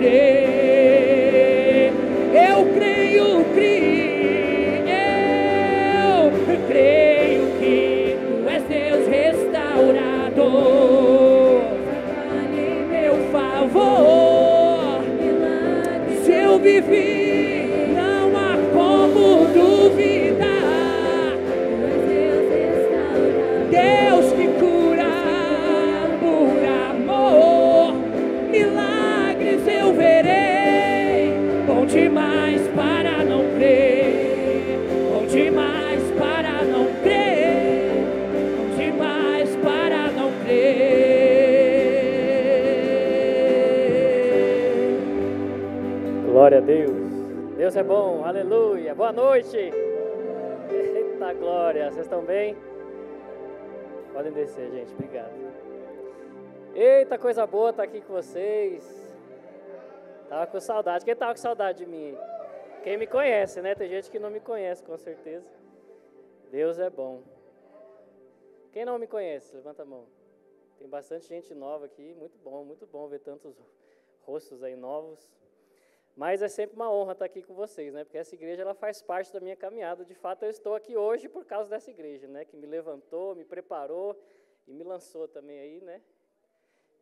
crer. Eu creio que tu és Deus restaurador. Trabalhe em meu favor. Se eu vivi, não há como duvidar. Deus que cura por amor, milagres eu verei. Bom demais para não crer, bom demais para não crer, bom demais para não crer. Glória a Deus. Deus é bom, aleluia. Boa noite. Eita glória, vocês estão bem? Podem descer, gente, obrigado. Eita, coisa boa estar aqui com vocês. Tava com saudade. Quem tava com saudade de mim? Quem me conhece, né? Tem gente que não me conhece, com certeza. Deus é bom. Quem não me conhece? Levanta a mão. Tem bastante gente nova aqui, muito bom ver tantos rostos aí novos. Mas é sempre uma honra estar aqui com vocês, né? Porque essa igreja ela faz parte da minha caminhada. De fato, eu estou aqui hoje por causa dessa igreja, né? Que me levantou, me preparou e me lançou também aí, né?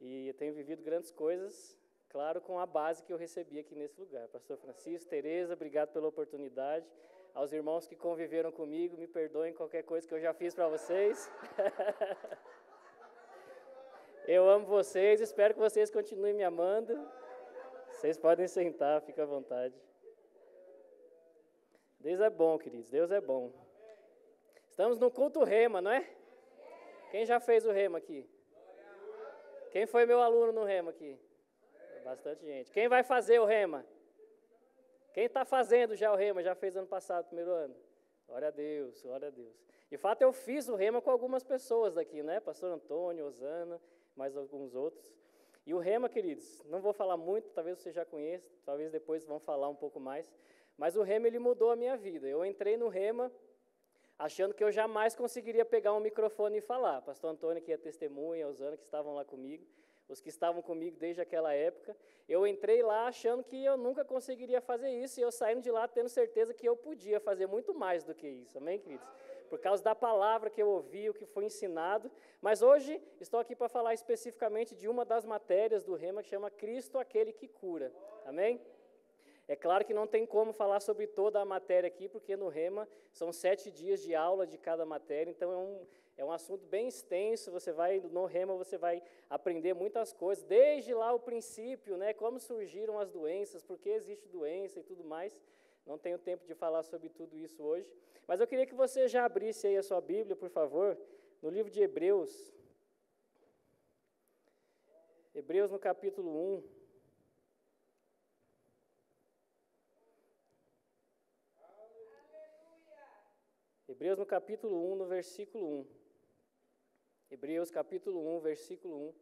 E eu tenho vivido grandes coisas, claro, com a base que eu recebi aqui nesse lugar. Pastor Francisco, Tereza, obrigado pela oportunidade. Aos irmãos que conviveram comigo, me perdoem qualquer coisa que eu já fiz para vocês. Eu amo vocês, espero que vocês continuem me amando. Vocês podem sentar, fica à vontade. Deus é bom, queridos, Deus é bom. Estamos no culto Rema, não é? Quem já fez o Rema aqui? Quem foi meu aluno no Rema aqui? Bastante gente. Quem vai fazer o Rema? Quem está fazendo já o Rema? Já fez ano passado, primeiro ano? Glória a Deus, glória a Deus. De fato, eu fiz o Rema com algumas pessoas daqui, né? Pastor Antônio, Osana, mais alguns outros. E o Rema, queridos, não vou falar muito, talvez você já conheça, talvez depois vão falar um pouco mais, mas o Rema, ele mudou a minha vida. Eu entrei no Rema achando que eu jamais conseguiria pegar um microfone e falar. Pastor Antônio, que é testemunha, Osana, que estavam lá comigo, os que estavam comigo desde aquela época, eu entrei lá achando que eu nunca conseguiria fazer isso, e eu saindo de lá tendo certeza que eu podia fazer muito mais do que isso, amém, queridos? Por causa da palavra que eu ouvi, o que foi ensinado. Mas hoje estou aqui para falar especificamente de uma das matérias do Rema, que chama Cristo, aquele que cura. Amém? É claro que não tem como falar sobre toda a matéria aqui, porque no Rema são 7 dias de aula de cada matéria, então é um assunto bem extenso. No Rema você vai aprender muitas coisas, desde lá o princípio, né, como surgiram as doenças, por que existe doença e tudo mais. Não tenho tempo de falar sobre tudo isso hoje, mas eu queria que você já abrisse aí a sua Bíblia, por favor, no livro de Hebreus. Hebreus no capítulo 1. Hebreus no capítulo 1, no versículo 1. Hebreus capítulo 1, versículo 1,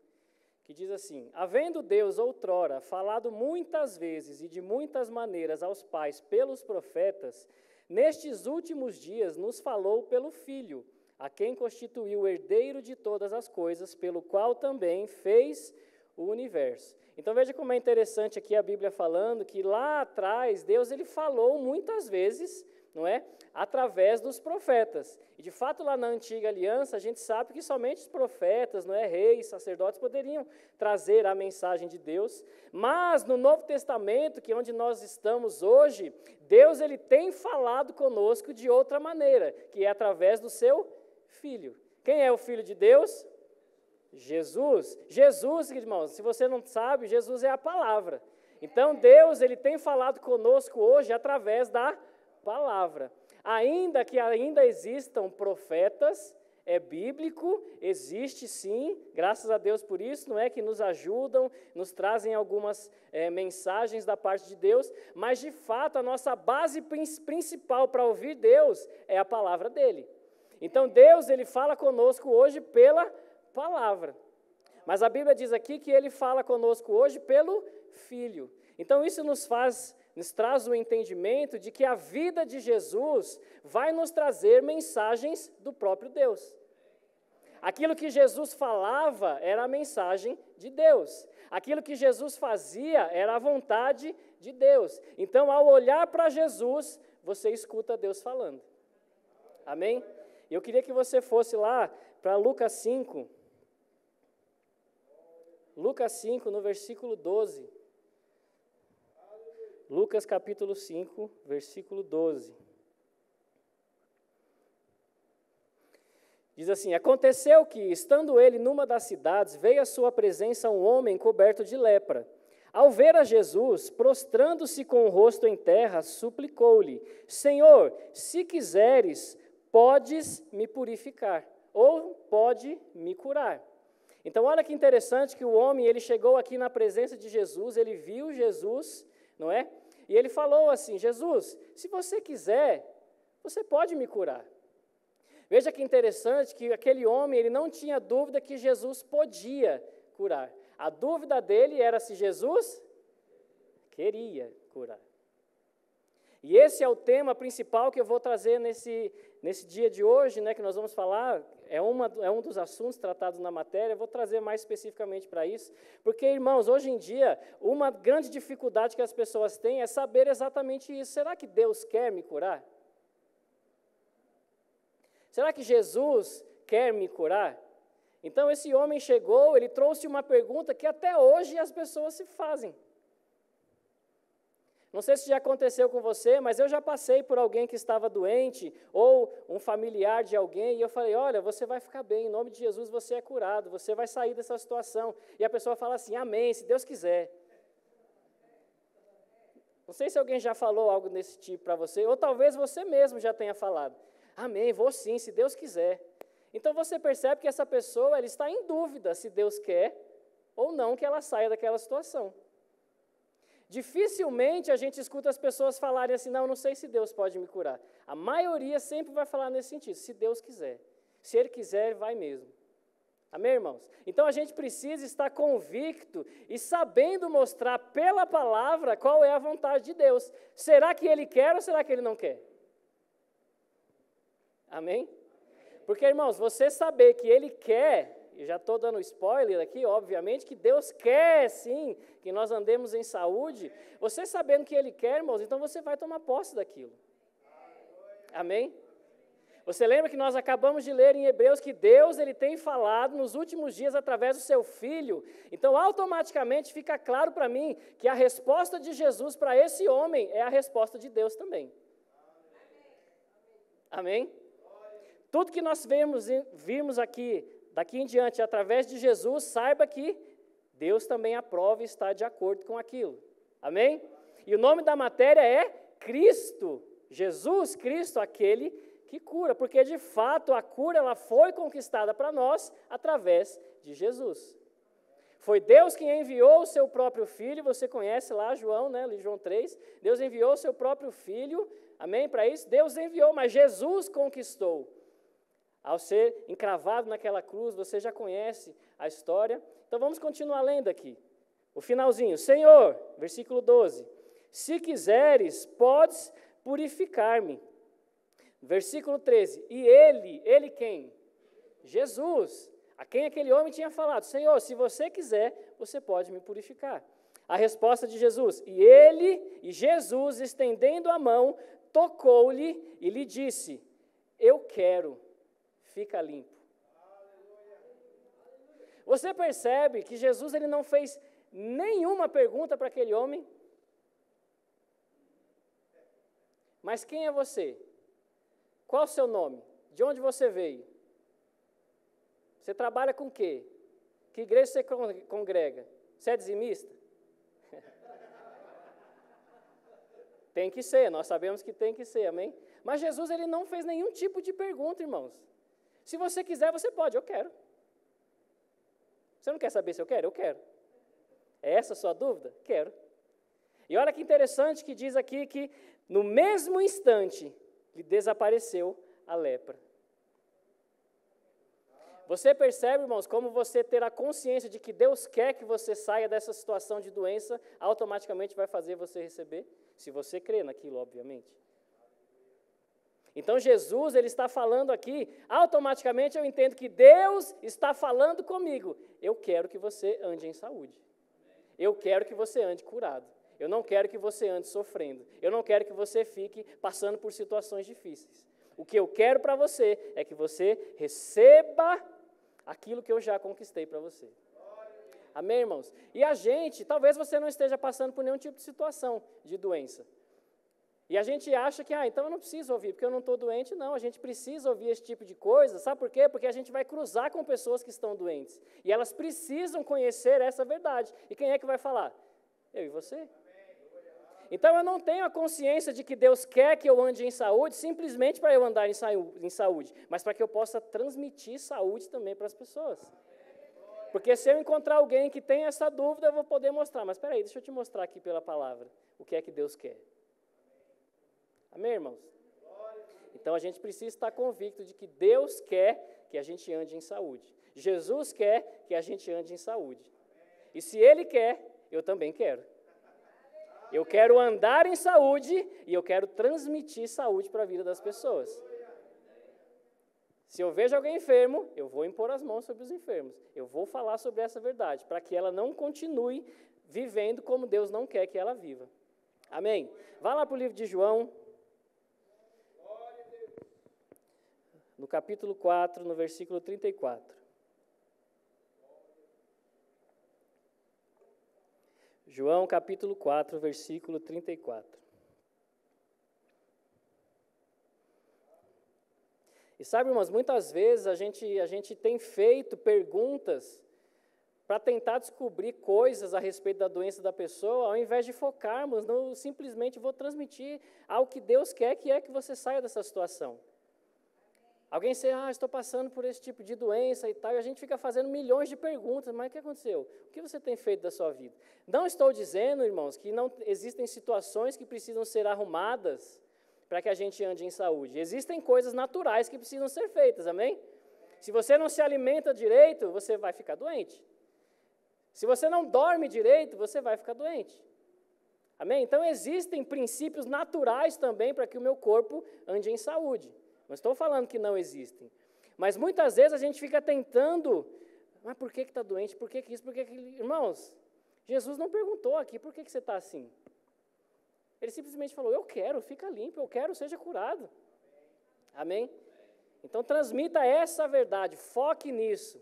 que diz assim: havendo Deus outrora falado muitas vezes e de muitas maneiras aos pais pelos profetas, nestes últimos dias nos falou pelo Filho, a quem constituiu o herdeiro de todas as coisas, pelo qual também fez o universo. Então veja como é interessante aqui a Bíblia falando que lá atrás Deus ele falou muitas vezes, não é? Através dos profetas. E de fato lá na antiga aliança a gente sabe que somente os profetas, não é, reis, sacerdotes poderiam trazer a mensagem de Deus. Mas no Novo Testamento, que é onde nós estamos hoje, Deus ele tem falado conosco de outra maneira, que é através do seu Filho. Quem é o Filho de Deus? Jesus. Jesus, irmãos, se você não sabe, Jesus é a palavra. Então Deus ele tem falado conosco hoje através da palavra. Ainda que ainda existam profetas, é bíblico, existe sim, graças a Deus por isso, não é, que nos ajudam, nos trazem algumas mensagens da parte de Deus, mas de fato a nossa base principal para ouvir Deus é a palavra dele. Então Deus ele fala conosco hoje pela palavra, mas a Bíblia diz aqui que ele fala conosco hoje pelo Filho. Então isso nos traz o entendimento de que a vida de Jesus vai nos trazer mensagens do próprio Deus. Aquilo que Jesus falava era a mensagem de Deus. Aquilo que Jesus fazia era a vontade de Deus. Então, ao olhar para Jesus, você escuta Deus falando. Amém? Eu queria que você fosse lá para Lucas 5. Lucas 5, no versículo 12. Lucas capítulo 5, versículo 12. Diz assim: aconteceu que, estando ele numa das cidades, veio à sua presença um homem coberto de lepra. Ao ver a Jesus, prostrando-se com o rosto em terra, suplicou-lhe: Senhor, se quiseres, podes me purificar, ou pode me curar. Então, olha que interessante que o homem, ele chegou aqui na presença de Jesus, ele viu Jesus, não é? E ele falou assim: Jesus, se você quiser, você pode me curar. Veja que interessante que aquele homem, ele não tinha dúvida que Jesus podia curar. A dúvida dele era se Jesus queria curar. E esse é o tema principal que eu vou trazer nesse dia de hoje, né, que nós vamos falar, é um dos assuntos tratados na matéria, eu vou trazer mais especificamente para isso, porque, irmãos, hoje em dia, uma grande dificuldade que as pessoas têm é saber exatamente isso. Será que Deus quer me curar? Será que Jesus quer me curar? Então, esse homem chegou, ele trouxe uma pergunta que até hoje as pessoas se fazem. Não sei se já aconteceu com você, mas eu já passei por alguém que estava doente, ou um familiar de alguém, e eu falei: olha, você vai ficar bem, em nome de Jesus você é curado, você vai sair dessa situação. E a pessoa fala assim: amém, se Deus quiser. Não sei se alguém já falou algo desse tipo para você, ou talvez você mesmo já tenha falado: amém, vou sim, se Deus quiser. Então você percebe que essa pessoa, ela está em dúvida se Deus quer ou não que ela saia daquela situação. Dificilmente a gente escuta as pessoas falarem assim: não sei se Deus pode me curar. A maioria sempre vai falar nesse sentido: se Deus quiser. Se Ele quiser, Ele vai mesmo. Amém, irmãos? Então a gente precisa estar convicto e sabendo mostrar pela palavra qual é a vontade de Deus. Será que Ele quer ou será que Ele não quer? Amém? Porque, irmãos, você saber que Ele quer, eu já estou dando spoiler aqui, obviamente, que Deus quer, sim, que nós andemos em saúde. Você sabendo que Ele quer, irmãos, então você vai tomar posse daquilo. Amém? Você lembra que nós acabamos de ler em Hebreus que Deus, Ele tem falado nos últimos dias através do Seu Filho. Então, automaticamente fica claro para mim que a resposta de Jesus para esse homem é a resposta de Deus também. Amém? Tudo que nós vimos aqui, daqui em diante, através de Jesus, saiba que Deus também aprova e está de acordo com aquilo. Amém? E o nome da matéria é Cristo. Jesus Cristo, aquele que cura. Porque, de fato, a cura ela foi conquistada para nós através de Jesus. Foi Deus quem enviou o seu próprio Filho. Você conhece lá João, né? João 3. Deus enviou o seu próprio Filho. Amém? Para isso, Deus enviou, mas Jesus conquistou. Ao ser encravado naquela cruz, você já conhece a história. Então vamos continuar lendo aqui. O finalzinho. Senhor, versículo 12. Se quiseres, podes purificar-me. Versículo 13. E ele quem? Jesus. A quem aquele homem tinha falado: Senhor, se você quiser, você pode me purificar. A resposta de Jesus. E Jesus, estendendo a mão, tocou-lhe e lhe disse: eu quero. Fica limpo. Você percebe que Jesus ele não fez nenhuma pergunta para aquele homem? Mas quem é você? Qual o seu nome? De onde você veio? Você trabalha com o quê? Que igreja você congrega? Você é dizimista? Tem que ser, nós sabemos que tem que ser, amém? Mas Jesus ele não fez nenhum tipo de pergunta, irmãos. Se você quiser, você pode. Eu quero. Você não quer saber se eu quero? Eu quero. É essa a sua dúvida? Quero. E olha que interessante que diz aqui que no mesmo instante lhe desapareceu a lepra. Você percebe, irmãos, como você ter a consciência de que Deus quer que você saia dessa situação de doença, automaticamente vai fazer você receber? Se você crê naquilo, obviamente. Então Jesus, ele está falando aqui, automaticamente eu entendo que Deus está falando comigo. Eu quero que você ande em saúde. Eu quero que você ande curado. Eu não quero que você ande sofrendo. Eu não quero que você fique passando por situações difíceis. O que eu quero para você é que você receba aquilo que eu já conquistei para você. Amém, irmãos? E a gente, talvez você não esteja passando por nenhum tipo de situação de doença. E a gente acha que, então eu não preciso ouvir, porque eu não estou doente. Não, a gente precisa ouvir esse tipo de coisa. Sabe por quê? Porque a gente vai cruzar com pessoas que estão doentes. E elas precisam conhecer essa verdade. E quem é que vai falar? Eu e você. Então eu não tenho a consciência de que Deus quer que eu ande em saúde simplesmente para eu andar em saúde, mas para que eu possa transmitir saúde também para as pessoas. Porque se eu encontrar alguém que tem essa dúvida, eu vou poder mostrar. Mas espera aí, deixa eu te mostrar aqui pela palavra o que é que Deus quer. Amém, irmãos? Então a gente precisa estar convicto de que Deus quer que a gente ande em saúde. Jesus quer que a gente ande em saúde. E se Ele quer, eu também quero. Eu quero andar em saúde e eu quero transmitir saúde para a vida das pessoas. Se eu vejo alguém enfermo, eu vou impor as mãos sobre os enfermos. Eu vou falar sobre essa verdade, para que ela não continue vivendo como Deus não quer que ela viva. Amém? Vá lá para o livro de João, no capítulo 4, no versículo 34. João, capítulo 4, versículo 34. E sabe, irmãos, muitas vezes a gente tem feito perguntas para tentar descobrir coisas a respeito da doença da pessoa, ao invés de focarmos no simplesmente vou transmitir algo que Deus quer, que é que você saia dessa situação. Alguém diz, estou passando por esse tipo de doença e tal, e a gente fica fazendo milhões de perguntas, mas o que aconteceu? O que você tem feito da sua vida? Não estou dizendo, irmãos, que não existem situações que precisam ser arrumadas para que a gente ande em saúde. Existem coisas naturais que precisam ser feitas, amém? Se você não se alimenta direito, você vai ficar doente. Se você não dorme direito, você vai ficar doente. Amém? Então existem princípios naturais também para que o meu corpo ande em saúde. Não estou falando que não existem. Mas muitas vezes a gente fica tentando, mas por que está doente? Por que isso? Por que aquilo? Irmãos, Jesus não perguntou aqui, por que você está assim? Ele simplesmente falou, eu quero, fica limpo, eu quero, seja curado. Amém? Então transmita essa verdade, foque nisso.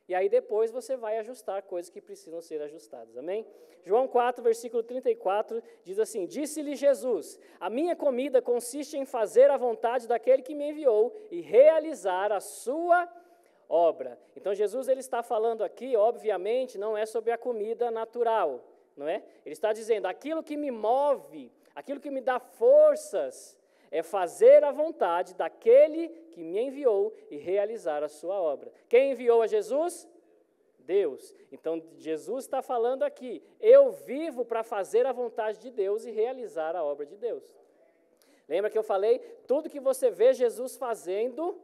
E aí depois você vai ajustar coisas que precisam ser ajustadas. Amém? João 4, versículo 34, diz assim, disse-lhe Jesus, a minha comida consiste em fazer a vontade daquele que me enviou e realizar a sua obra. Então Jesus ele está falando aqui, obviamente, não é sobre a comida natural, não é? Ele está dizendo, aquilo que me move, aquilo que me dá forças, é fazer a vontade daquele que me enviou e realizar a sua obra. Quem enviou a Jesus? Deus. Então, Jesus está falando aqui, eu vivo para fazer a vontade de Deus e realizar a obra de Deus. Lembra que eu falei? Tudo que você vê Jesus fazendo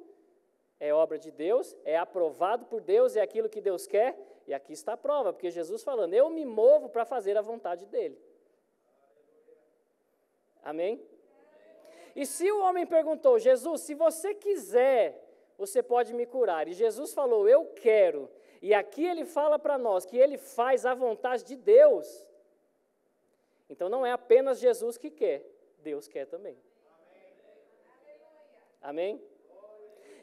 é obra de Deus, é aprovado por Deus, é aquilo que Deus quer, e aqui está a prova, porque Jesus falando, eu me movo para fazer a vontade dEle. Amém? E se o homem perguntou, Jesus, se você quiser, você pode me curar. E Jesus falou, eu quero. E aqui ele fala para nós que ele faz a vontade de Deus. Então não é apenas Jesus que quer, Deus quer também. Amém?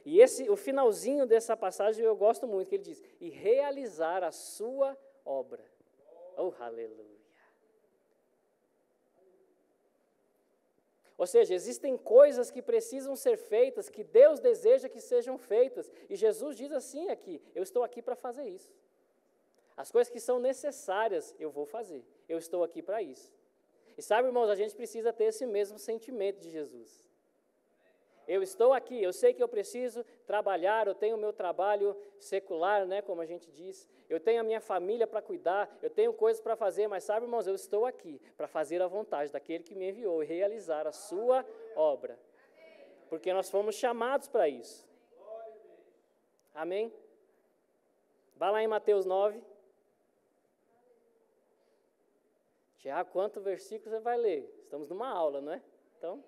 E o finalzinho dessa passagem eu gosto muito, que ele diz, e realizar a sua obra. Oh, aleluia. Ou seja, existem coisas que precisam ser feitas, que Deus deseja que sejam feitas. E Jesus diz assim aqui, eu estou aqui para fazer isso. As coisas que são necessárias, eu vou fazer. Eu estou aqui para isso. E sabe, irmãos, a gente precisa ter esse mesmo sentimento de Jesus. Eu estou aqui, eu sei que eu preciso trabalhar, eu tenho o meu trabalho secular, né, como a gente diz, eu tenho a minha família para cuidar, eu tenho coisas para fazer, mas sabe, irmãos, eu estou aqui para fazer a vontade daquele que me enviou e realizar a sua obra, porque nós fomos chamados para isso. Amém? Vai lá em Mateus 9. Tiago, quanto versículo você vai ler? Estamos numa aula, não é? Então...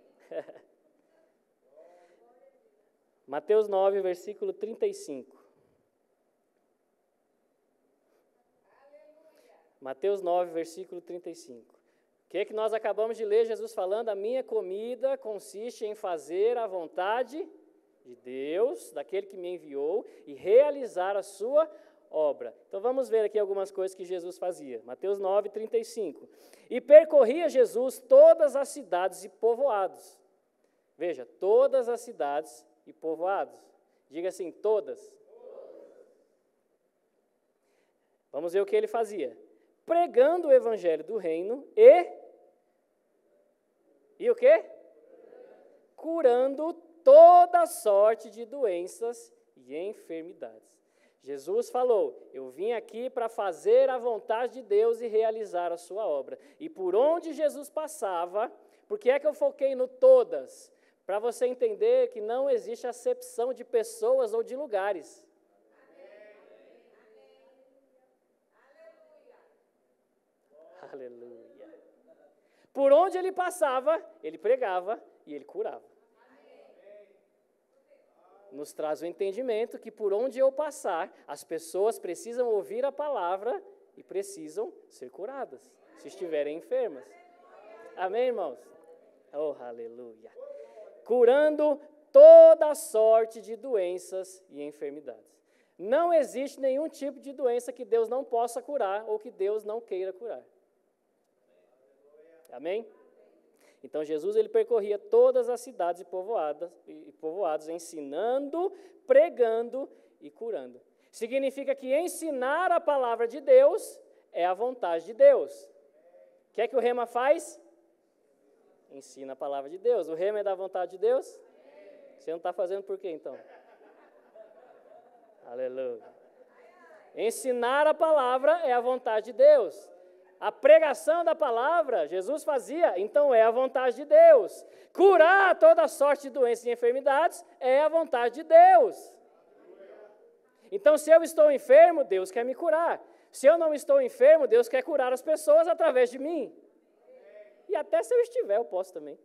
Mateus 9, versículo 35. Mateus 9, versículo 35. O que é que nós acabamos de ler? Jesus falando: a minha comida consiste em fazer a vontade de Deus, daquele que me enviou, e realizar a sua obra. Então vamos ver aqui algumas coisas que Jesus fazia. Mateus 9, 35. E percorria Jesus todas as cidades e povoados. Veja, todas as cidades e povoados. Diga assim, todas. Vamos ver o que ele fazia. Pregando o evangelho do reino e o quê? Curando toda sorte de doenças e enfermidades. Jesus falou: eu vim aqui para fazer a vontade de Deus e realizar a sua obra. E por onde Jesus passava, por que é que eu foquei no todas? Para você entender que não existe acepção de pessoas ou de lugares. Aleluia. Por onde ele passava, ele pregava e ele curava. Nos traz o entendimento que por onde eu passar, as pessoas precisam ouvir a palavra e precisam ser curadas, se estiverem enfermas. Amém, irmãos? Oh, aleluia. Curando toda sorte de doenças e enfermidades. Não existe nenhum tipo de doença que Deus não possa curar ou que Deus não queira curar. Amém? Então Jesus ele percorria todas as cidades e povoados, ensinando, pregando e curando. Significa que ensinar a palavra de Deus é a vontade de Deus. O que é que o rema faz? Ensina a palavra de Deus. O rema é da vontade de Deus? Você não está fazendo por quê então? Aleluia. Ensinar a palavra é a vontade de Deus. A pregação da palavra, Jesus fazia, então é a vontade de Deus. Curar toda sorte de doenças e enfermidades é a vontade de Deus. Então, se eu estou enfermo, Deus quer me curar. Se eu não estou enfermo, Deus quer curar as pessoas através de mim. E até se eu estiver, eu posso também.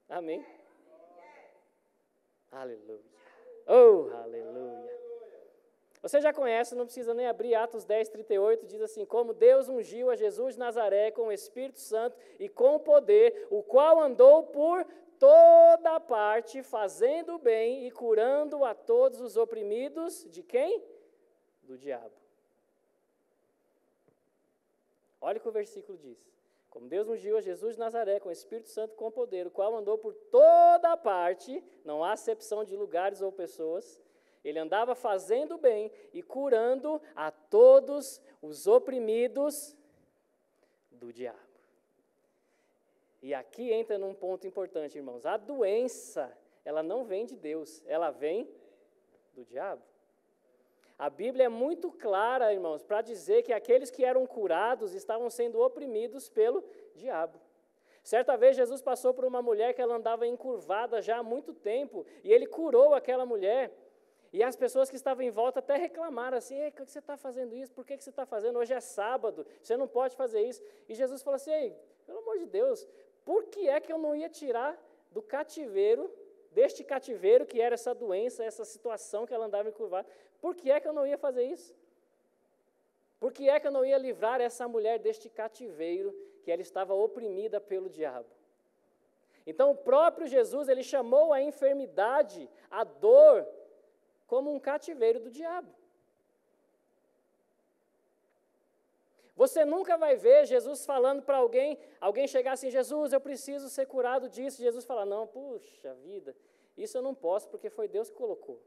Amém? Aleluia. Oh, aleluia. Você já conhece, não precisa nem abrir Atos 10, 38, diz assim: como Deus ungiu a Jesus de Nazaré com o Espírito Santo e com poder, o qual andou por toda parte, fazendo o bem e curando a todos os oprimidos, de quem? Do diabo. Olha o que o versículo diz. Como Deus ungiu a Jesus de Nazaré com o Espírito Santo e com poder, o qual andou por toda parte, não há acepção de lugares ou pessoas. Ele andava fazendo o bem e curando a todos os oprimidos do diabo. E aqui entra num ponto importante, irmãos. A doença, ela não vem de Deus, ela vem do diabo. A Bíblia é muito clara, irmãos, para dizer que aqueles que eram curados estavam sendo oprimidos pelo diabo. Certa vez Jesus passou por uma mulher que ela andava encurvada já há muito tempo, e ele curou aquela mulher. E as pessoas que estavam em volta até reclamaram assim: ei, por que você está fazendo isso? Por que você está fazendo? Hoje é sábado, você não pode fazer isso. E Jesus falou assim: ei, pelo amor de Deus, por que é que eu não ia tirar do cativeiro, deste cativeiro que era essa doença, essa situação que ela andava encurvada? Por que é que eu não ia fazer isso? Por que é que eu não ia livrar essa mulher deste cativeiro que ela estava oprimida pelo diabo? Então o próprio Jesus, ele chamou a enfermidade, a dor, como um cativeiro do diabo. Você nunca vai ver Jesus falando para alguém chegar assim: Jesus, eu preciso ser curado disso. Jesus fala: não, puxa vida, isso eu não posso porque foi Deus que colocou.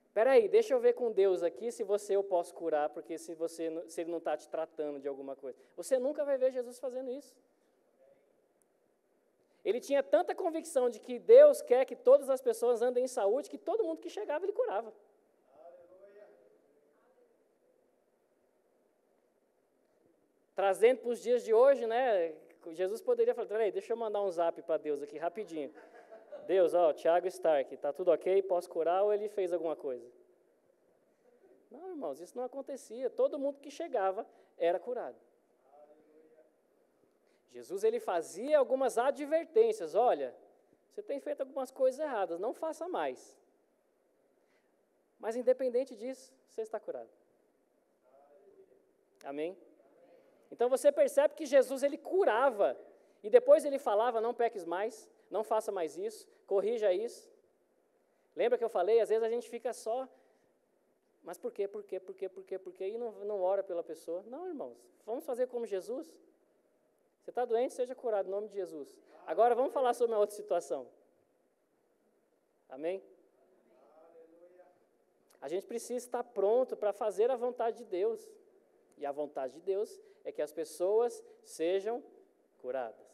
Espera aí, deixa eu ver com Deus aqui se eu posso curar, porque se ele não está te tratando de alguma coisa. Você nunca vai ver Jesus fazendo isso. Ele tinha tanta convicção de que Deus quer que todas as pessoas andem em saúde, que todo mundo que chegava ele curava. Trazendo para os dias de hoje, né? Jesus poderia falar: peraí, deixa eu mandar um zap para Deus aqui rapidinho. Deus, Thiago Stark, está tudo ok? Posso curar ou ele fez alguma coisa? Não, irmãos, isso não acontecia. Todo mundo que chegava era curado. Jesus ele fazia algumas advertências. Olha, você tem feito algumas coisas erradas, não faça mais. Mas independente disso, você está curado. Amém? Então você percebe que Jesus ele curava. E depois ele falava, não peques mais, não faça mais isso, corrija isso. Lembra que eu falei, às vezes a gente fica só, mas por quê? E não ora pela pessoa. Não, irmãos, vamos fazer como Jesus. Você está doente, seja curado em nome de Jesus. Agora vamos falar sobre uma outra situação. Amém? A gente precisa estar pronto para fazer a vontade de Deus. E a vontade de Deus é que as pessoas sejam curadas.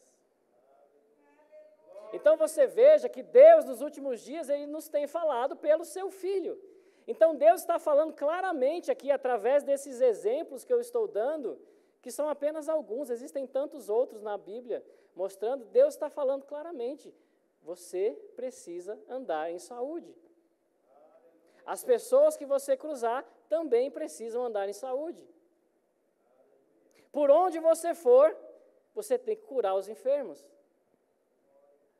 Então você veja que Deus nos últimos dias, Ele nos tem falado pelo seu Filho. Então Deus está falando claramente aqui, através desses exemplos que eu estou dando, que são apenas alguns, existem tantos outros na Bíblia, mostrando, Deus está falando claramente, você precisa andar em saúde. As pessoas que você cruzar também precisam andar em saúde. Por onde você for, você tem que curar os enfermos.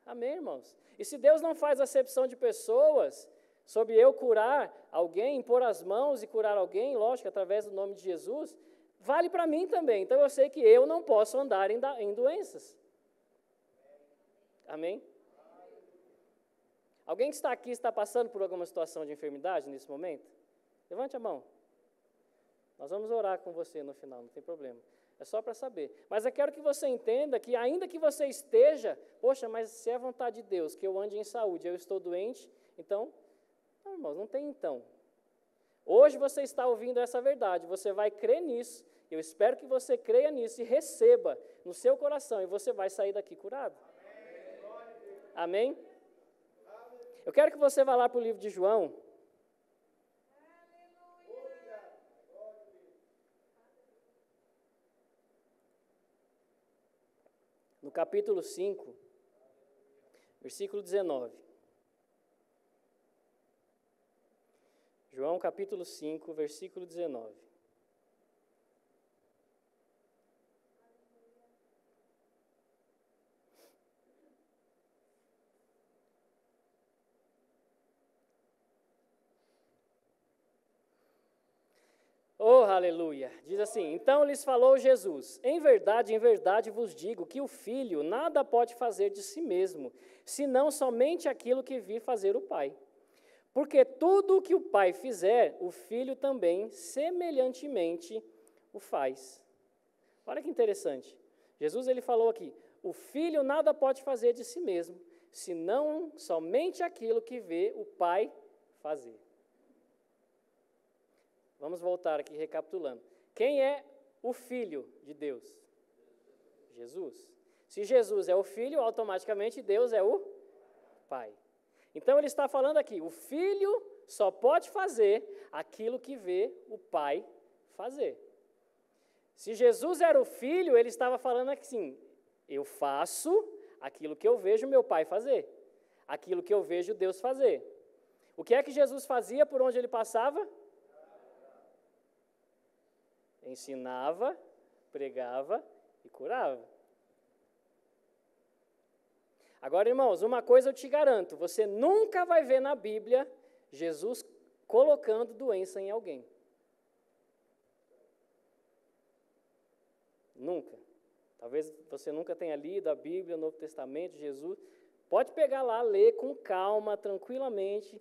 Amém, irmãos? E se Deus não faz acepção de pessoas, sobre eu curar alguém, impor as mãos e curar alguém, lógico, através do nome de Jesus, vale para mim também. Então eu sei que eu não posso andar em doenças. Amém? Alguém que está aqui está passando por alguma situação de enfermidade nesse momento? Levante a mão. Nós vamos orar com você no final, não tem problema. É só para saber. Mas eu quero que você entenda que ainda que você esteja, poxa, mas se é vontade de Deus que eu ande em saúde, eu estou doente, então, não, irmãos, não tem então. Hoje você está ouvindo essa verdade, você vai crer nisso, eu espero que você creia nisso e receba no seu coração, e você vai sair daqui curado. Amém? Eu quero que você vá lá para o livro de João. No capítulo 5, versículo 19. João capítulo 5, versículo 19. Oh, aleluia! Diz assim, então lhes falou Jesus, em verdade vos digo que o Filho nada pode fazer de si mesmo, senão somente aquilo que vir fazer o Pai. Porque tudo o que o Pai fizer, o Filho também semelhantemente o faz. Olha que interessante. Jesus ele falou aqui, o Filho nada pode fazer de si mesmo, senão somente aquilo que vê o Pai fazer. Vamos voltar aqui recapitulando. Quem é o Filho de Deus? Jesus. Se Jesus é o Filho, automaticamente Deus é o Pai. Então ele está falando aqui, o Filho só pode fazer aquilo que vê o Pai fazer. Se Jesus era o Filho, ele estava falando assim, eu faço aquilo que eu vejo meu Pai fazer, aquilo que eu vejo Deus fazer. O que é que Jesus fazia por onde ele passava? Ensinava, pregava e curava. Agora, irmãos, uma coisa eu te garanto, você nunca vai ver na Bíblia Jesus colocando doença em alguém. Nunca. Talvez você nunca tenha lido a Bíblia, o Novo Testamento, Jesus. Pode pegar lá, ler com calma, tranquilamente,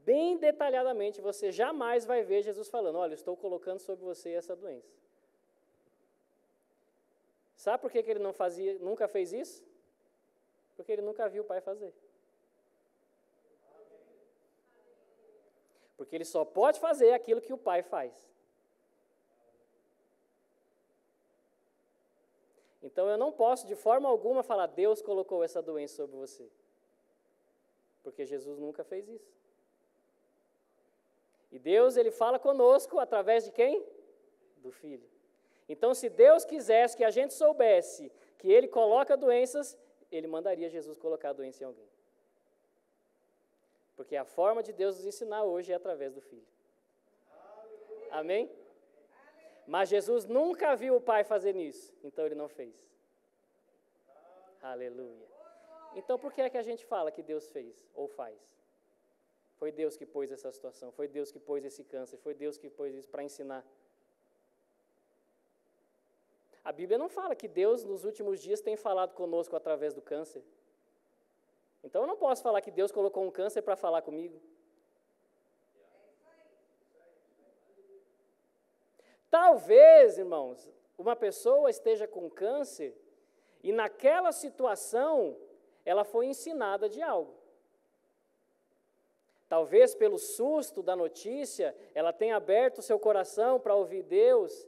bem detalhadamente, você jamais vai ver Jesus falando, olha, eu estou colocando sobre você essa doença. Sabe por que ele nunca fez isso? Porque ele nunca viu o Pai fazer. Porque ele só pode fazer aquilo que o Pai faz. Então eu não posso de forma alguma falar, Deus colocou essa doença sobre você. Porque Jesus nunca fez isso. E Deus, ele fala conosco através de quem? Do Filho. Então, se Deus quisesse que a gente soubesse que ele coloca doenças, ele mandaria Jesus colocar a doença em alguém. Porque a forma de Deus nos ensinar hoje é através do Filho. Amém? Mas Jesus nunca viu o Pai fazer isso, então ele não fez. Aleluia. Então, por que é que a gente fala que Deus fez ou faz? Foi Deus que pôs essa situação, foi Deus que pôs esse câncer, foi Deus que pôs isso para ensinar. A Bíblia não fala que Deus, nos últimos dias, tem falado conosco através do câncer. Então, eu não posso falar que Deus colocou um câncer para falar comigo. Talvez, irmãos, uma pessoa esteja com câncer e naquela situação ela foi ensinada de algo. Talvez pelo susto da notícia, ela tenha aberto o seu coração para ouvir Deus.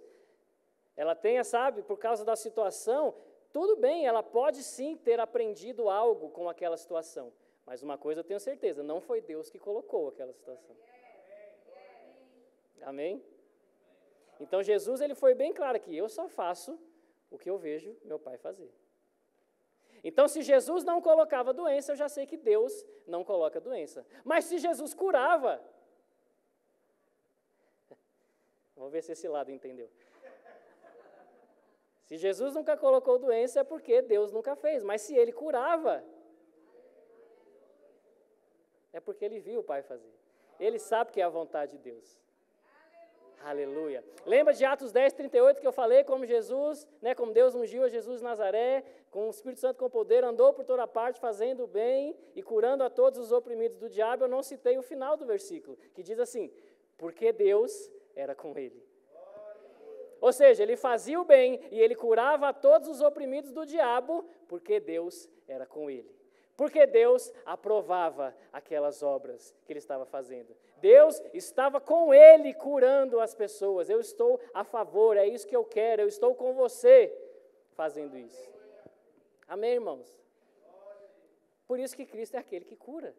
Ela tenha, sabe, por causa da situação, tudo bem, ela pode sim ter aprendido algo com aquela situação. Mas uma coisa eu tenho certeza, não foi Deus que colocou aquela situação. Amém? Então Jesus, ele foi bem claro aqui, eu só faço o que eu vejo meu Pai fazer. Então se Jesus não colocava doença, eu já sei que Deus não coloca doença. Mas se Jesus curava, vamos ver se esse lado entendeu. Se Jesus nunca colocou doença é porque Deus nunca fez, mas se ele curava, é porque ele viu o Pai fazer. Ele sabe que é a vontade de Deus. Aleluia. Lembra de Atos 10, 38 que eu falei, como Jesus, como Deus ungiu a Jesus de Nazaré, com o Espírito Santo com poder, andou por toda parte fazendo o bem e curando a todos os oprimidos do diabo. Eu não citei o final do versículo, que diz assim, porque Deus era com ele. Ou seja, ele fazia o bem e ele curava a todos os oprimidos do diabo, porque Deus era com ele. Porque Deus aprovava aquelas obras que ele estava fazendo. Deus estava com ele curando as pessoas. Eu estou a favor, é isso que eu quero, eu estou com você fazendo isso. Amém, irmãos? Por isso que Cristo é aquele que cura.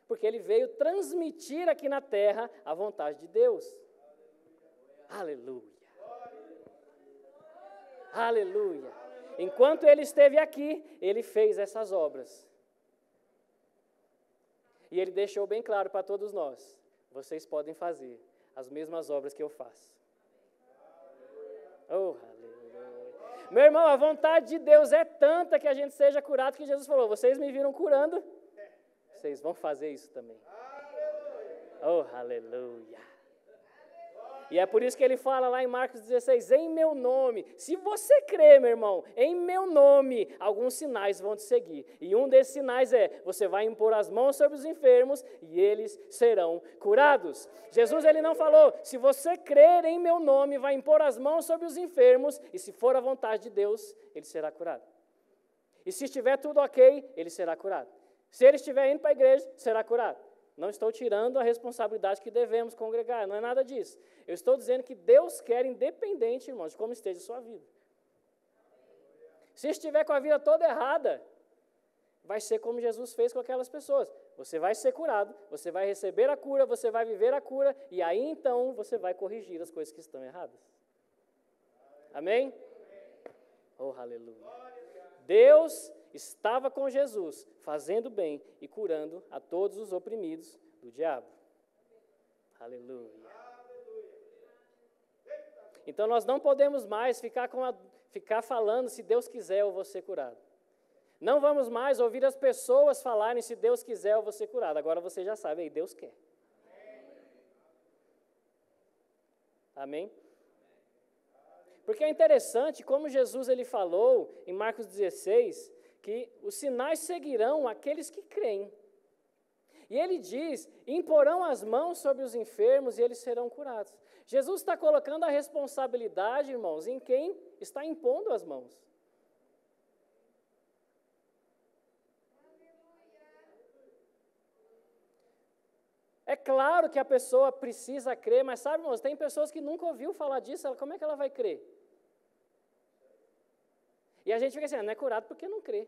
Porque ele veio transmitir aqui na terra a vontade de Deus. Aleluia. Aleluia. Enquanto ele esteve aqui, ele fez essas obras. E ele deixou bem claro para todos nós, vocês podem fazer as mesmas obras que eu faço. Oh, aleluia. Meu irmão, a vontade de Deus é tanta que a gente seja curado, que Jesus falou, vocês me viram curando, vocês vão fazer isso também. Oh, aleluia. E é por isso que ele fala lá em Marcos 16, em meu nome. Se você crê, meu irmão, em meu nome, alguns sinais vão te seguir. E um desses sinais é, você vai impor as mãos sobre os enfermos e eles serão curados. Jesus, ele não falou, se você crer em meu nome, vai impor as mãos sobre os enfermos e se for a vontade de Deus, ele será curado. E se estiver tudo ok, ele será curado. Se ele estiver indo para a igreja, será curado. Não estou tirando a responsabilidade que devemos congregar, não é nada disso. Eu estou dizendo que Deus quer, independente, irmãos, de como esteja a sua vida. Se estiver com a vida toda errada, vai ser como Jesus fez com aquelas pessoas. Você vai ser curado, você vai receber a cura, você vai viver a cura, e aí então você vai corrigir as coisas que estão erradas. Amém? Oh, aleluia. Deus estava com Jesus, fazendo bem e curando a todos os oprimidos do diabo. Aleluia. Então nós não podemos mais ficar falando, se Deus quiser eu vou ser curado. Não vamos mais ouvir as pessoas falarem, se Deus quiser eu vou ser curado. Agora você já sabe, aí Deus quer. Amém? Porque é interessante como Jesus ele falou em Marcos 16, que os sinais seguirão aqueles que creem. E ele diz, imporão as mãos sobre os enfermos e eles serão curados. Jesus está colocando a responsabilidade, irmãos, em quem está impondo as mãos. É claro que a pessoa precisa crer, mas sabe, irmãos, tem pessoas que nunca ouviu falar disso, como é que ela vai crer? E a gente fica assim, não é curado porque não crê.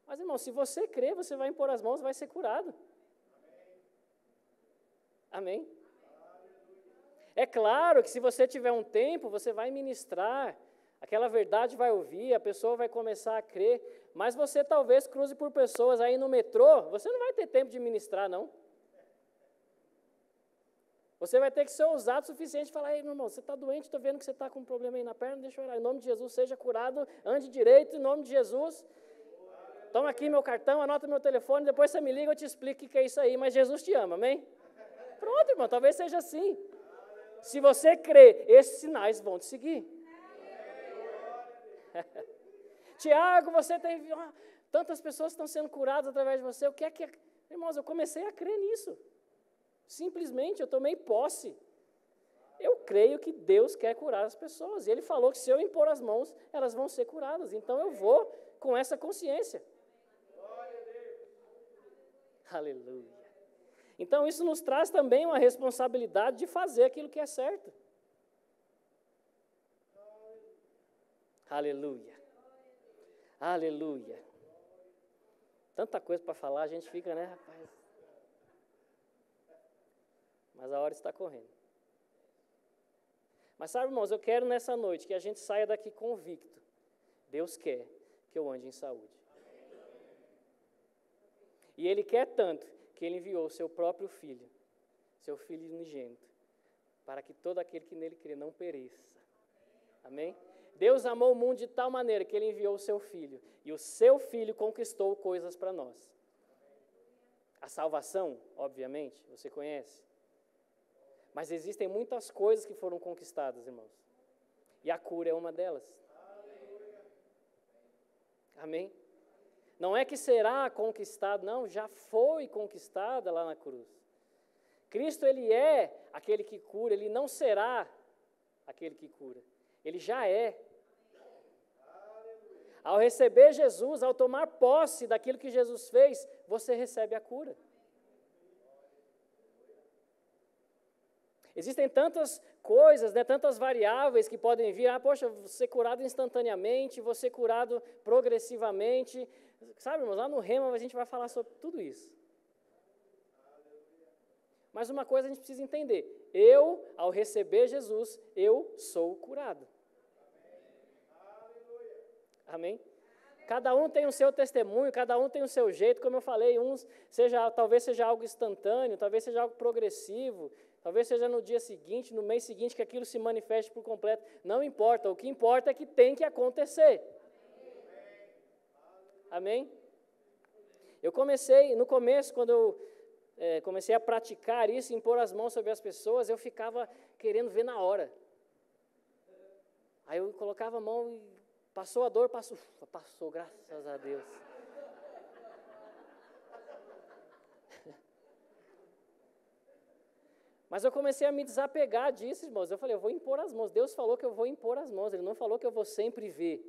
Mas, irmão, se você crê, você vai impor as mãos, vai ser curado. Amém? É claro que se você tiver um tempo, você vai ministrar, aquela verdade vai ouvir, a pessoa vai começar a crer, mas você talvez cruze por pessoas aí no metrô, você não vai ter tempo de ministrar, não. Você vai ter que ser ousado o suficiente e falar, ei, meu irmão, você está doente, estou vendo que você está com um problema aí na perna, deixa eu orar. Em nome de Jesus, seja curado, ande direito, em nome de Jesus. Toma aqui meu cartão, anota meu telefone, depois você me liga, eu te explico o que é isso aí, mas Jesus te ama, amém? Pronto, irmão, talvez seja assim. Se você crer, esses sinais vão te seguir. Tiago, você tem tantas pessoas estão sendo curadas através de você, o que é que... Irmãos, eu comecei a crer nisso. Simplesmente, eu tomei posse. Eu creio que Deus quer curar as pessoas. E Ele falou que se eu impor as mãos, elas vão ser curadas. Então, eu vou com essa consciência. Aleluia. Então, isso nos traz também uma responsabilidade de fazer aquilo que é certo. Aleluia. Aleluia. Tanta coisa para falar, a gente fica, né, rapaz? Mas a hora está correndo. Mas sabe, irmãos, eu quero nessa noite que a gente saia daqui convicto. Deus quer que eu ande em saúde. E Ele quer tanto que Ele enviou o seu próprio Filho, seu Filho unigênito, para que todo aquele que nele crê não pereça. Amém? Deus amou o mundo de tal maneira que Ele enviou o seu Filho, e o seu Filho conquistou coisas para nós. A salvação, obviamente, você conhece. Mas existem muitas coisas que foram conquistadas, irmãos. E a cura é uma delas. Amém? Não é que será conquistado, não, já foi conquistada lá na cruz. Cristo, Ele é aquele que cura, Ele não será aquele que cura. Ele já é. Ao receber Jesus, ao tomar posse daquilo que Jesus fez, você recebe a cura. Existem tantas coisas, né, tantas variáveis que podem vir. Poxa, você curado instantaneamente, você curado progressivamente. Sabe, irmãos, lá no Rema a gente vai falar sobre tudo isso. Mas uma coisa a gente precisa entender. Eu, ao receber Jesus, eu sou curado. Amém? Cada um tem o seu testemunho, cada um tem o seu jeito, como eu falei, talvez seja algo instantâneo, talvez seja algo progressivo, talvez seja no dia seguinte, no mês seguinte, que aquilo se manifeste por completo. Não importa, o que importa é que tem que acontecer. Amém? Eu comecei, no começo, quando eu comecei a praticar isso, impor as mãos sobre as pessoas, eu ficava querendo ver na hora. Aí eu colocava a mão e passou a dor, passou, graças a Deus. Mas eu comecei a me desapegar disso, irmãos. Eu falei, eu vou impor as mãos. Deus falou que eu vou impor as mãos. Ele não falou que eu vou sempre ver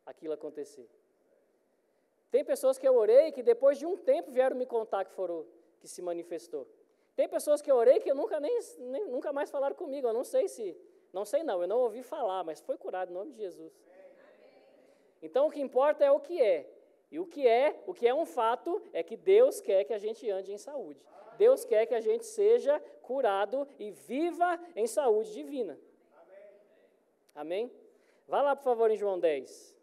aquilo acontecer. Tem pessoas que eu orei que depois de um tempo vieram me contar que se manifestou. Tem pessoas que eu orei que nunca mais falaram comigo. Eu não sei eu não ouvi falar, mas foi curado em nome de Jesus. Então, o que importa é o que é. E o que é um fato, é que Deus quer que a gente ande em saúde. Deus quer que a gente seja curado e viva em saúde divina. Amém? Vá lá, por favor, em João 10.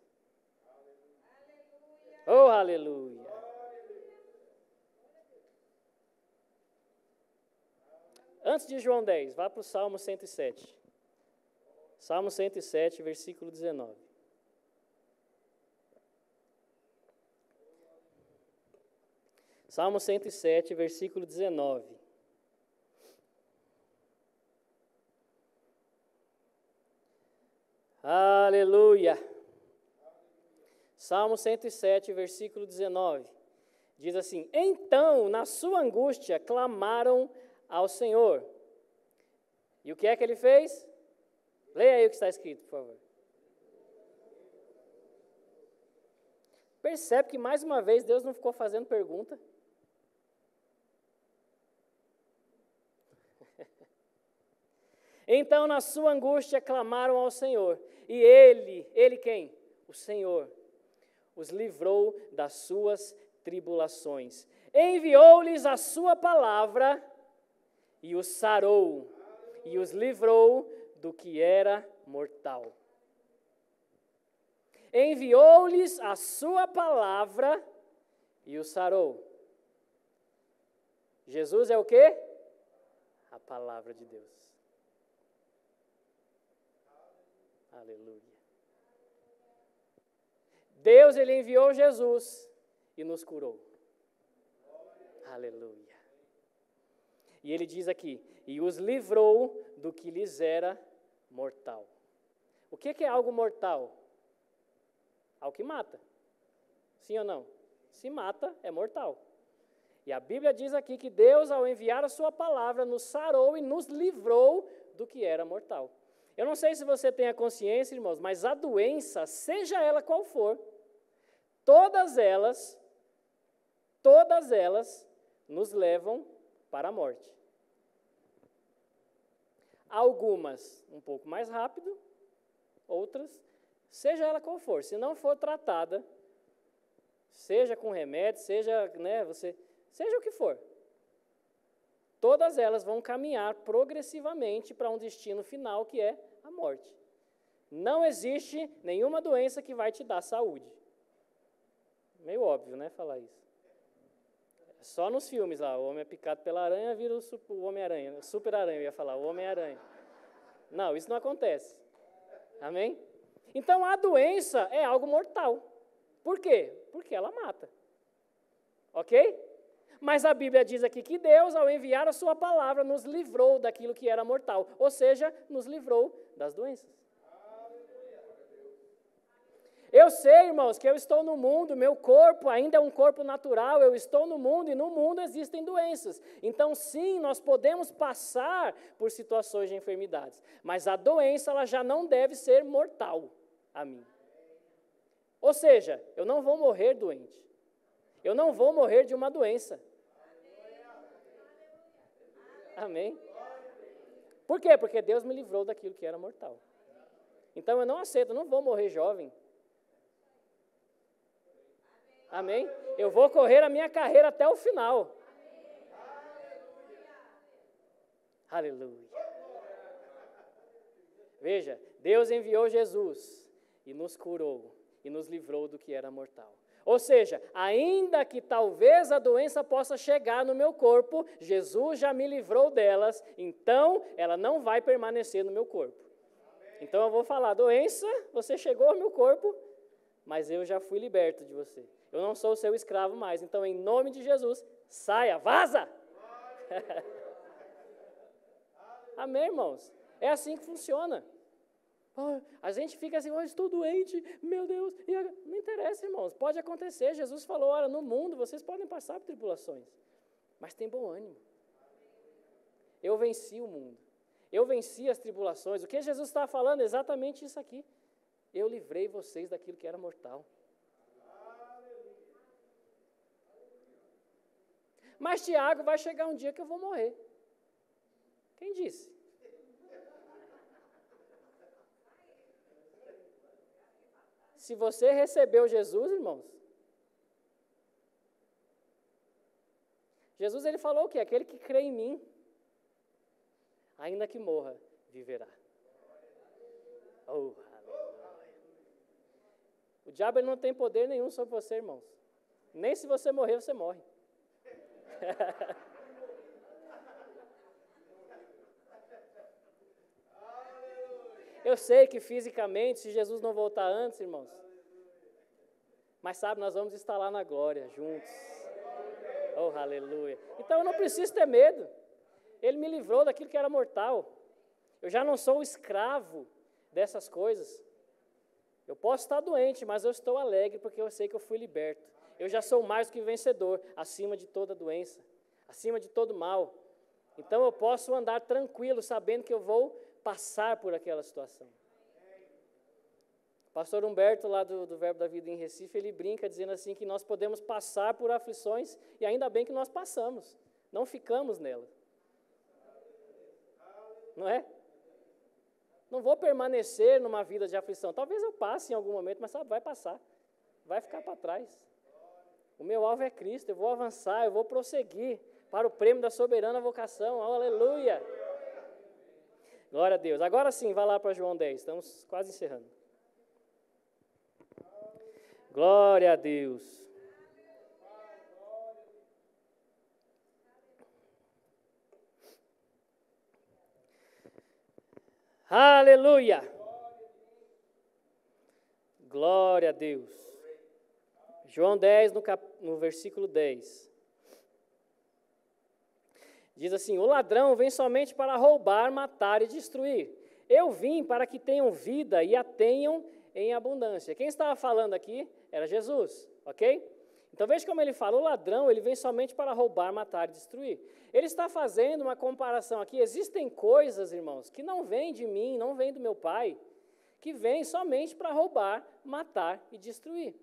Oh, aleluia. Antes de João 10, vá para o Salmo 107. Salmo 107, versículo 19. Salmo 107, versículo 19. Aleluia. Salmo 107, versículo 19. Diz assim: então, na sua angústia, clamaram ao Senhor. E o que é que ele fez? Leia aí o que está escrito, por favor. Percebe que, mais uma vez, Deus não ficou fazendo pergunta. Então, na sua angústia, clamaram ao Senhor. E Ele quem? O Senhor os livrou das suas tribulações. Enviou-lhes a sua palavra e os sarou. E os livrou do que era mortal. Enviou-lhes a sua palavra e os sarou. Jesus é o quê? A palavra de Deus. Aleluia. Deus, Ele enviou Jesus e nos curou. Aleluia. E Ele diz aqui, e os livrou do que lhes era mortal. O que é algo mortal? Algo que mata. Sim ou não? Se mata, é mortal. E a Bíblia diz aqui que Deus, ao enviar a sua palavra, nos sarou e nos livrou do que era mortal. Eu não sei se você tem a consciência, irmãos, mas a doença, seja ela qual for, todas elas nos levam para a morte. Algumas um pouco mais rápido, outras, seja ela qual for, se não for tratada, seja com remédio, seja, seja o que for, todas elas vão caminhar progressivamente para um destino final que é a morte. Não existe nenhuma doença que vai te dar saúde. Meio óbvio, né, falar isso. Só nos filmes lá, o homem é picado pela aranha, vira o Homem-Aranha, Super-Aranha, eu ia falar, o Homem-Aranha. Não, isso não acontece. Amém? Então, a doença é algo mortal. Por quê? Porque ela mata. Ok? Mas a Bíblia diz aqui que Deus, ao enviar a sua palavra, nos livrou daquilo que era mortal. Ou seja, nos livrou das doenças. Eu sei, irmãos, que eu estou no mundo, meu corpo ainda é um corpo natural, eu estou no mundo e no mundo existem doenças. Então, sim, nós podemos passar por situações de enfermidades, mas a doença ela já não deve ser mortal a mim. Ou seja, eu não vou morrer doente. Eu não vou morrer de uma doença. Amém? Por quê? Porque Deus me livrou daquilo que era mortal. Então, eu não aceito, eu não vou morrer jovem. Amém? Eu vou correr a minha carreira até o final. Aleluia. Veja, Deus enviou Jesus e nos curou e nos livrou do que era mortal. Ou seja, ainda que talvez a doença possa chegar no meu corpo, Jesus já me livrou delas, então ela não vai permanecer no meu corpo. Então eu vou falar, doença, você chegou ao meu corpo, mas eu já fui liberto de você. Eu não sou o seu escravo mais. Então, em nome de Jesus, saia, vaza! Amém, irmãos? É assim que funciona. A gente fica assim, estou doente, meu Deus. Não interessa, irmãos, pode acontecer. Jesus falou, olha, no mundo vocês podem passar por tribulações, mas tem bom ânimo. Eu venci o mundo. Eu venci as tribulações. O que Jesus está falando é exatamente isso aqui. Eu livrei vocês daquilo que era mortal. Mas, Tiago, vai chegar um dia que eu vou morrer. Quem disse? Se você recebeu Jesus, irmãos, Jesus ele falou o quê? Aquele que crê em mim, ainda que morra, viverá. Oh, aleluia. O diabo ele não tem poder nenhum sobre você, irmãos. Nem se você morrer, você morre. Eu sei que fisicamente, se Jesus não voltar antes, irmãos, mas sabe, nós vamos estar lá na glória, juntos. Oh, aleluia. Então eu não preciso ter medo. Ele me livrou daquilo que era mortal. Eu já não sou escravo dessas coisas. Eu posso estar doente, mas eu estou alegre porque eu sei que eu fui liberto. Eu já sou mais do que vencedor, acima de toda doença, acima de todo mal. Então eu posso andar tranquilo, sabendo que eu vou passar por aquela situação. O pastor Humberto, lá do Verbo da Vida em Recife, ele brinca dizendo assim que nós podemos passar por aflições e ainda bem que nós passamos, não ficamos nela. Não é? Não vou permanecer numa vida de aflição. Talvez eu passe em algum momento, mas sabe, vai passar. Vai ficar para trás. O meu alvo é Cristo, eu vou avançar, eu vou prosseguir para o prêmio da soberana vocação. Aleluia! Glória a Deus. Agora sim, vai lá para João 10, estamos quase encerrando. Glória a Deus. Aleluia! Glória a Deus. João 10, no versículo 10. Diz assim: o ladrão vem somente para roubar, matar e destruir. Eu vim para que tenham vida e a tenham em abundância. Quem estava falando aqui era Jesus, ok? Então veja como ele fala, o ladrão ele vem somente para roubar, matar e destruir. Ele está fazendo uma comparação aqui, existem coisas, irmãos, que não vêm de mim, não vêm do meu Pai, que vêm somente para roubar, matar e destruir.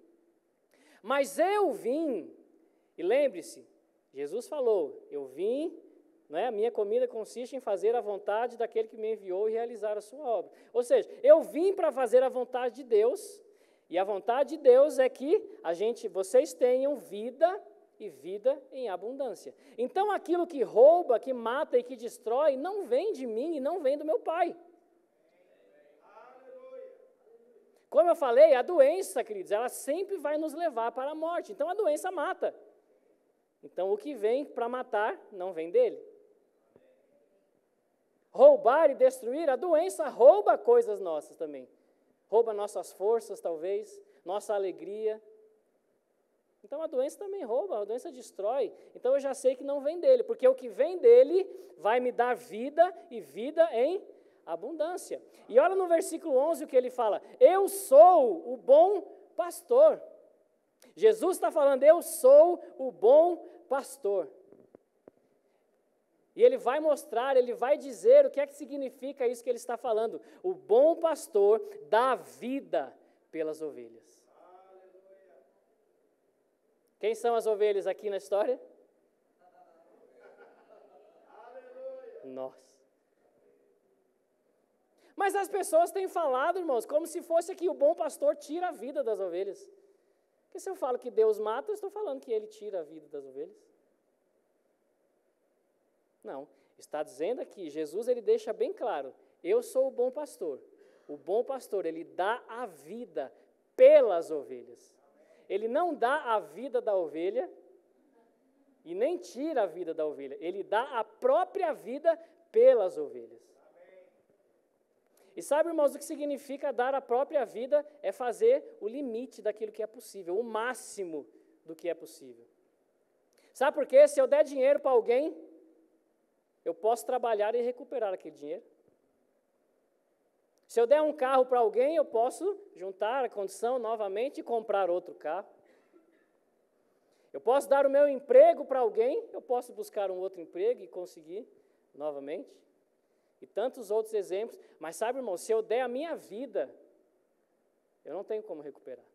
Mas eu vim, e lembre-se, Jesus falou, eu vim, a minha comida consiste em fazer a vontade daquele que me enviou e realizar a sua obra. Ou seja, eu vim para fazer a vontade de Deus, e a vontade de Deus é que vocês tenham vida e vida em abundância. Então, aquilo que rouba, que mata e que destrói, não vem de mim e não vem do meu Pai. Como eu falei, a doença, queridos, ela sempre vai nos levar para a morte. Então, a doença mata. Então, o que vem para matar, não vem dele. Roubar e destruir, a doença rouba coisas nossas também. Rouba nossas forças, talvez, nossa alegria. Então, a doença também rouba, a doença destrói. Então, eu já sei que não vem dele, porque o que vem dele vai me dar vida e vida em abundância. E olha no versículo 11 o que ele fala, eu sou o bom pastor. Jesus está falando, eu sou o bom pastor. E ele vai mostrar, ele vai dizer o que é que significa isso que ele está falando. O bom pastor dá vida pelas ovelhas. Quem são as ovelhas aqui na história? Nós. Mas as pessoas têm falado, irmãos, como se fosse que o bom pastor tira a vida das ovelhas. Porque se eu falo que Deus mata, eu estou falando que ele tira a vida das ovelhas. Não, está dizendo aqui, Jesus ele deixa bem claro, eu sou o bom pastor. O bom pastor, ele dá a vida pelas ovelhas. Ele não dá a vida da ovelha e nem tira a vida da ovelha. Ele dá a própria vida pelas ovelhas. E sabe, irmãos, o que significa dar a própria vida? É fazer o limite daquilo que é possível, o máximo do que é possível. Sabe por quê? Se eu der dinheiro para alguém, eu posso trabalhar e recuperar aquele dinheiro. Se eu der um carro para alguém, eu posso juntar a condição novamente e comprar outro carro. Eu posso dar o meu emprego para alguém, eu posso buscar um outro emprego e conseguir novamente. E tantos outros exemplos. Mas sabe, irmão, se eu der a minha vida, eu não tenho como recuperar.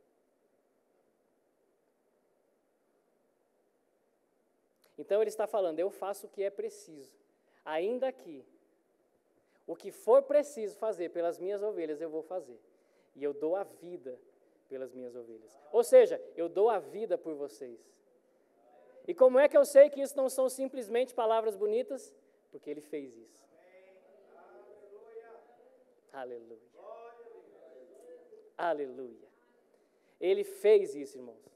Então ele está falando, eu faço o que é preciso. Ainda que o que for preciso fazer pelas minhas ovelhas, eu vou fazer. E eu dou a vida pelas minhas ovelhas. Ou seja, eu dou a vida por vocês. E como é que eu sei que isso não são simplesmente palavras bonitas? Porque ele fez isso. Aleluia. Aleluia. Ele fez isso, irmãos.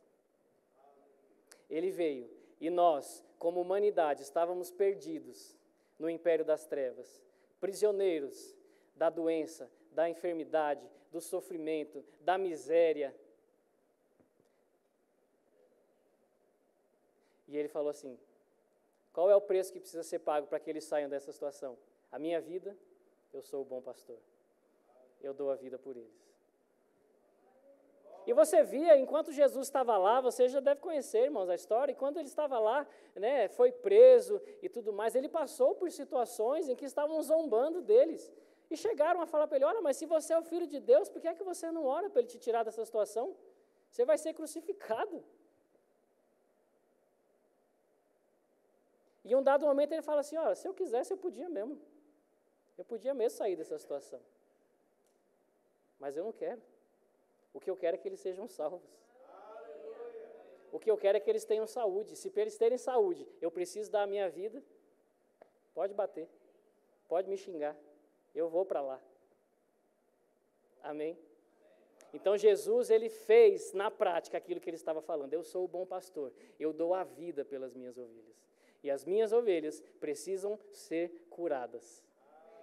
Ele veio. E nós, como humanidade, estávamos perdidos no império das trevas, prisioneiros da doença, da enfermidade, do sofrimento, da miséria. E ele falou assim, qual é o preço que precisa ser pago para que eles saiam dessa situação? A minha vida, eu sou o bom pastor. Eu dou a vida por eles. E você via, enquanto Jesus estava lá, você já deve conhecer, irmãos, a história, e quando ele estava lá, foi preso e tudo mais, ele passou por situações em que estavam zombando deles, e chegaram a falar para ele, olha, mas se você é o Filho de Deus, por que é que você não ora para ele te tirar dessa situação? Você vai ser crucificado. E em um dado momento ele fala assim, olha, se eu quisesse eu podia mesmo sair dessa situação, mas eu não quero. O que eu quero é que eles sejam salvos. O que eu quero é que eles tenham saúde. Se para eles terem saúde, eu preciso dar a minha vida, pode bater, pode me xingar, eu vou para lá. Amém? Então Jesus, ele fez na prática aquilo que ele estava falando. Eu sou o bom pastor, eu dou a vida pelas minhas ovelhas. E as minhas ovelhas precisam ser curadas.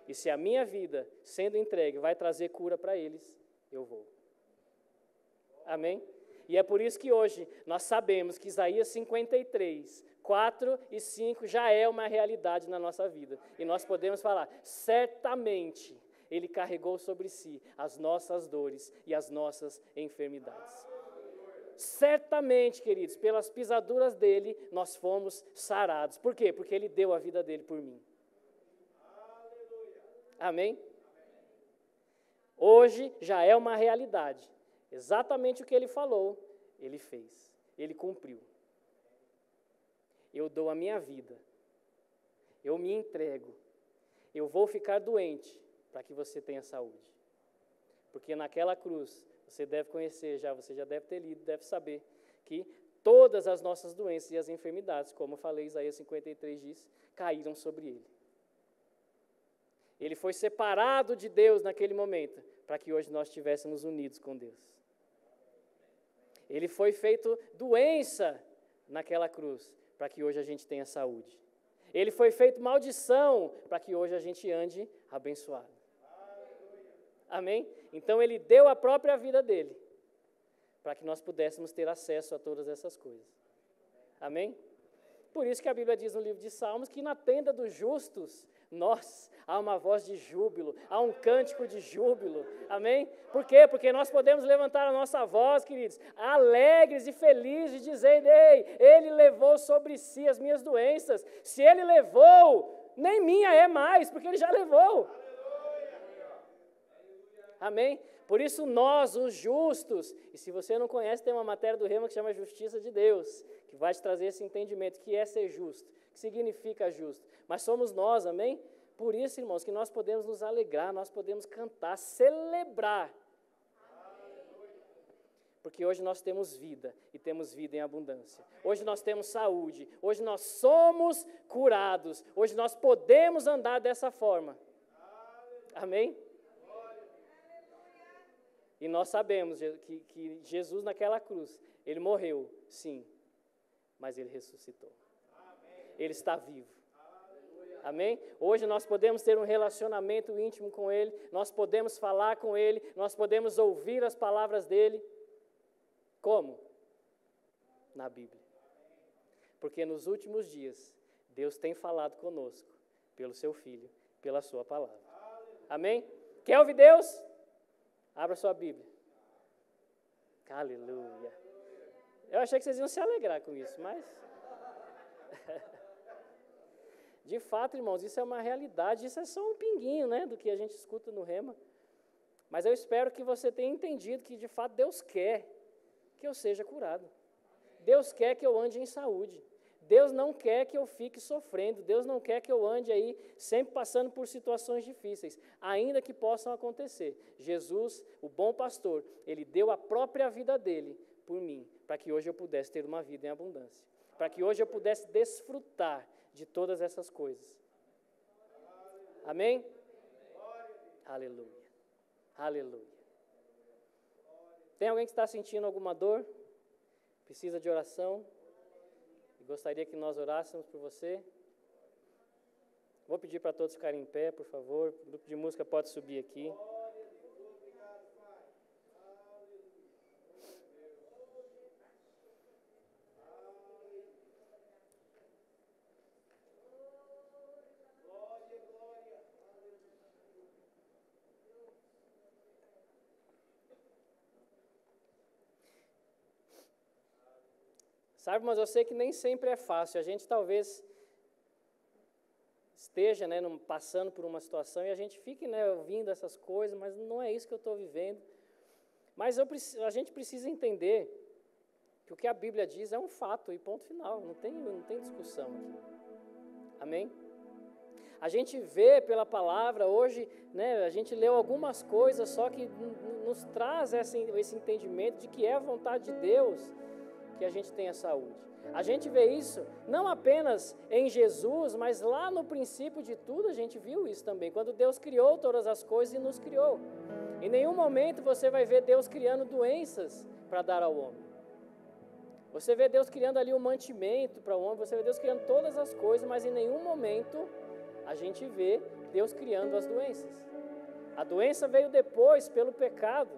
E se a minha vida, sendo entregue, vai trazer cura para eles, eu vou. Amém? E é por isso que hoje nós sabemos que Isaías 53, 4 e 5 já é uma realidade na nossa vida. E nós podemos falar, certamente Ele carregou sobre si as nossas dores e as nossas enfermidades. Certamente, queridos, pelas pisaduras dele, nós fomos sarados. Por quê? Porque Ele deu a vida dele por mim. Amém? Hoje já é uma realidade. Exatamente o que Ele falou, Ele fez. Ele cumpriu. Eu dou a minha vida. Eu me entrego. Eu vou ficar doente para que você tenha saúde. Porque naquela cruz, você deve conhecer já, você já deve ter lido, deve saber que todas as nossas doenças e as enfermidades, como eu falei, Isaías 53 diz, caíram sobre Ele. Ele foi separado de Deus naquele momento, para que hoje nós estivéssemos unidos com Deus. Ele foi feito doença naquela cruz, para que hoje a gente tenha saúde. Ele foi feito maldição, para que hoje a gente ande abençoado. Amém? Então Ele deu a própria vida dEle, para que nós pudéssemos ter acesso a todas essas coisas. Amém? Por isso que a Bíblia diz no livro de Salmos, que na tenda dos justos, há uma voz de júbilo, há um cântico de júbilo, amém? Por quê? Porque nós podemos levantar a nossa voz, queridos, alegres e felizes, dizendo, ei, Ele levou sobre si as minhas doenças, se Ele levou, nem minha é mais, porque Ele já levou, amém? Por isso nós, os justos, e se você não conhece, tem uma matéria do Rema que chama Justiça de Deus, que vai te trazer esse entendimento, que é ser justo, que significa justo, mas somos nós, amém? Por isso, irmãos, que nós podemos nos alegrar, nós podemos cantar, celebrar, porque hoje nós temos vida, e temos vida em abundância, hoje nós temos saúde, hoje nós somos curados, hoje nós podemos andar dessa forma, amém? E nós sabemos que Jesus naquela cruz, Ele morreu, sim, mas Ele ressuscitou. Ele está vivo. Amém? Hoje nós podemos ter um relacionamento íntimo com Ele, nós podemos falar com Ele, nós podemos ouvir as palavras dEle. Como? Na Bíblia. Porque nos últimos dias, Deus tem falado conosco, pelo Seu Filho, pela Sua palavra. Amém? Quer ouvir Deus? Abra sua Bíblia. Aleluia. Eu achei que vocês iam se alegrar com isso, mas... De fato, irmãos, isso é uma realidade, isso é só um pinguinho, né, do que a gente escuta no Rema. Mas eu espero que você tenha entendido que, de fato, Deus quer que eu seja curado. Deus quer que eu ande em saúde. Deus não quer que eu fique sofrendo. Deus não quer que eu ande aí sempre passando por situações difíceis, ainda que possam acontecer. Jesus, o bom pastor, Ele deu a própria vida dEle por mim, para que hoje eu pudesse ter uma vida em abundância, para que hoje eu pudesse desfrutar de todas essas coisas. Amém? Aleluia. Aleluia. Tem alguém que está sentindo alguma dor? Precisa de oração? Gostaria que nós orássemos por você. Vou pedir para todos ficarem em pé, por favor. O grupo de música pode subir aqui. Sabe, mas eu sei que nem sempre é fácil. A gente talvez esteja, né, passando por uma situação e a gente fique, né, ouvindo essas coisas, mas não é isso que eu estou vivendo. Mas a gente precisa entender que o que a Bíblia diz é um fato e ponto final. Não tem discussão aqui. Amém? A gente vê pela palavra hoje, né, a gente leu algumas coisas só que nos traz esse entendimento de que é a vontade de Deus que a gente tenha saúde. A gente vê isso não apenas em Jesus, mas lá no princípio de tudo a gente viu isso também, quando Deus criou todas as coisas e nos criou. Em nenhum momento você vai ver Deus criando doenças para dar ao homem. Você vê Deus criando ali um mantimento para o homem, você vê Deus criando todas as coisas, mas em nenhum momento a gente vê Deus criando as doenças. A doença veio depois pelo pecado.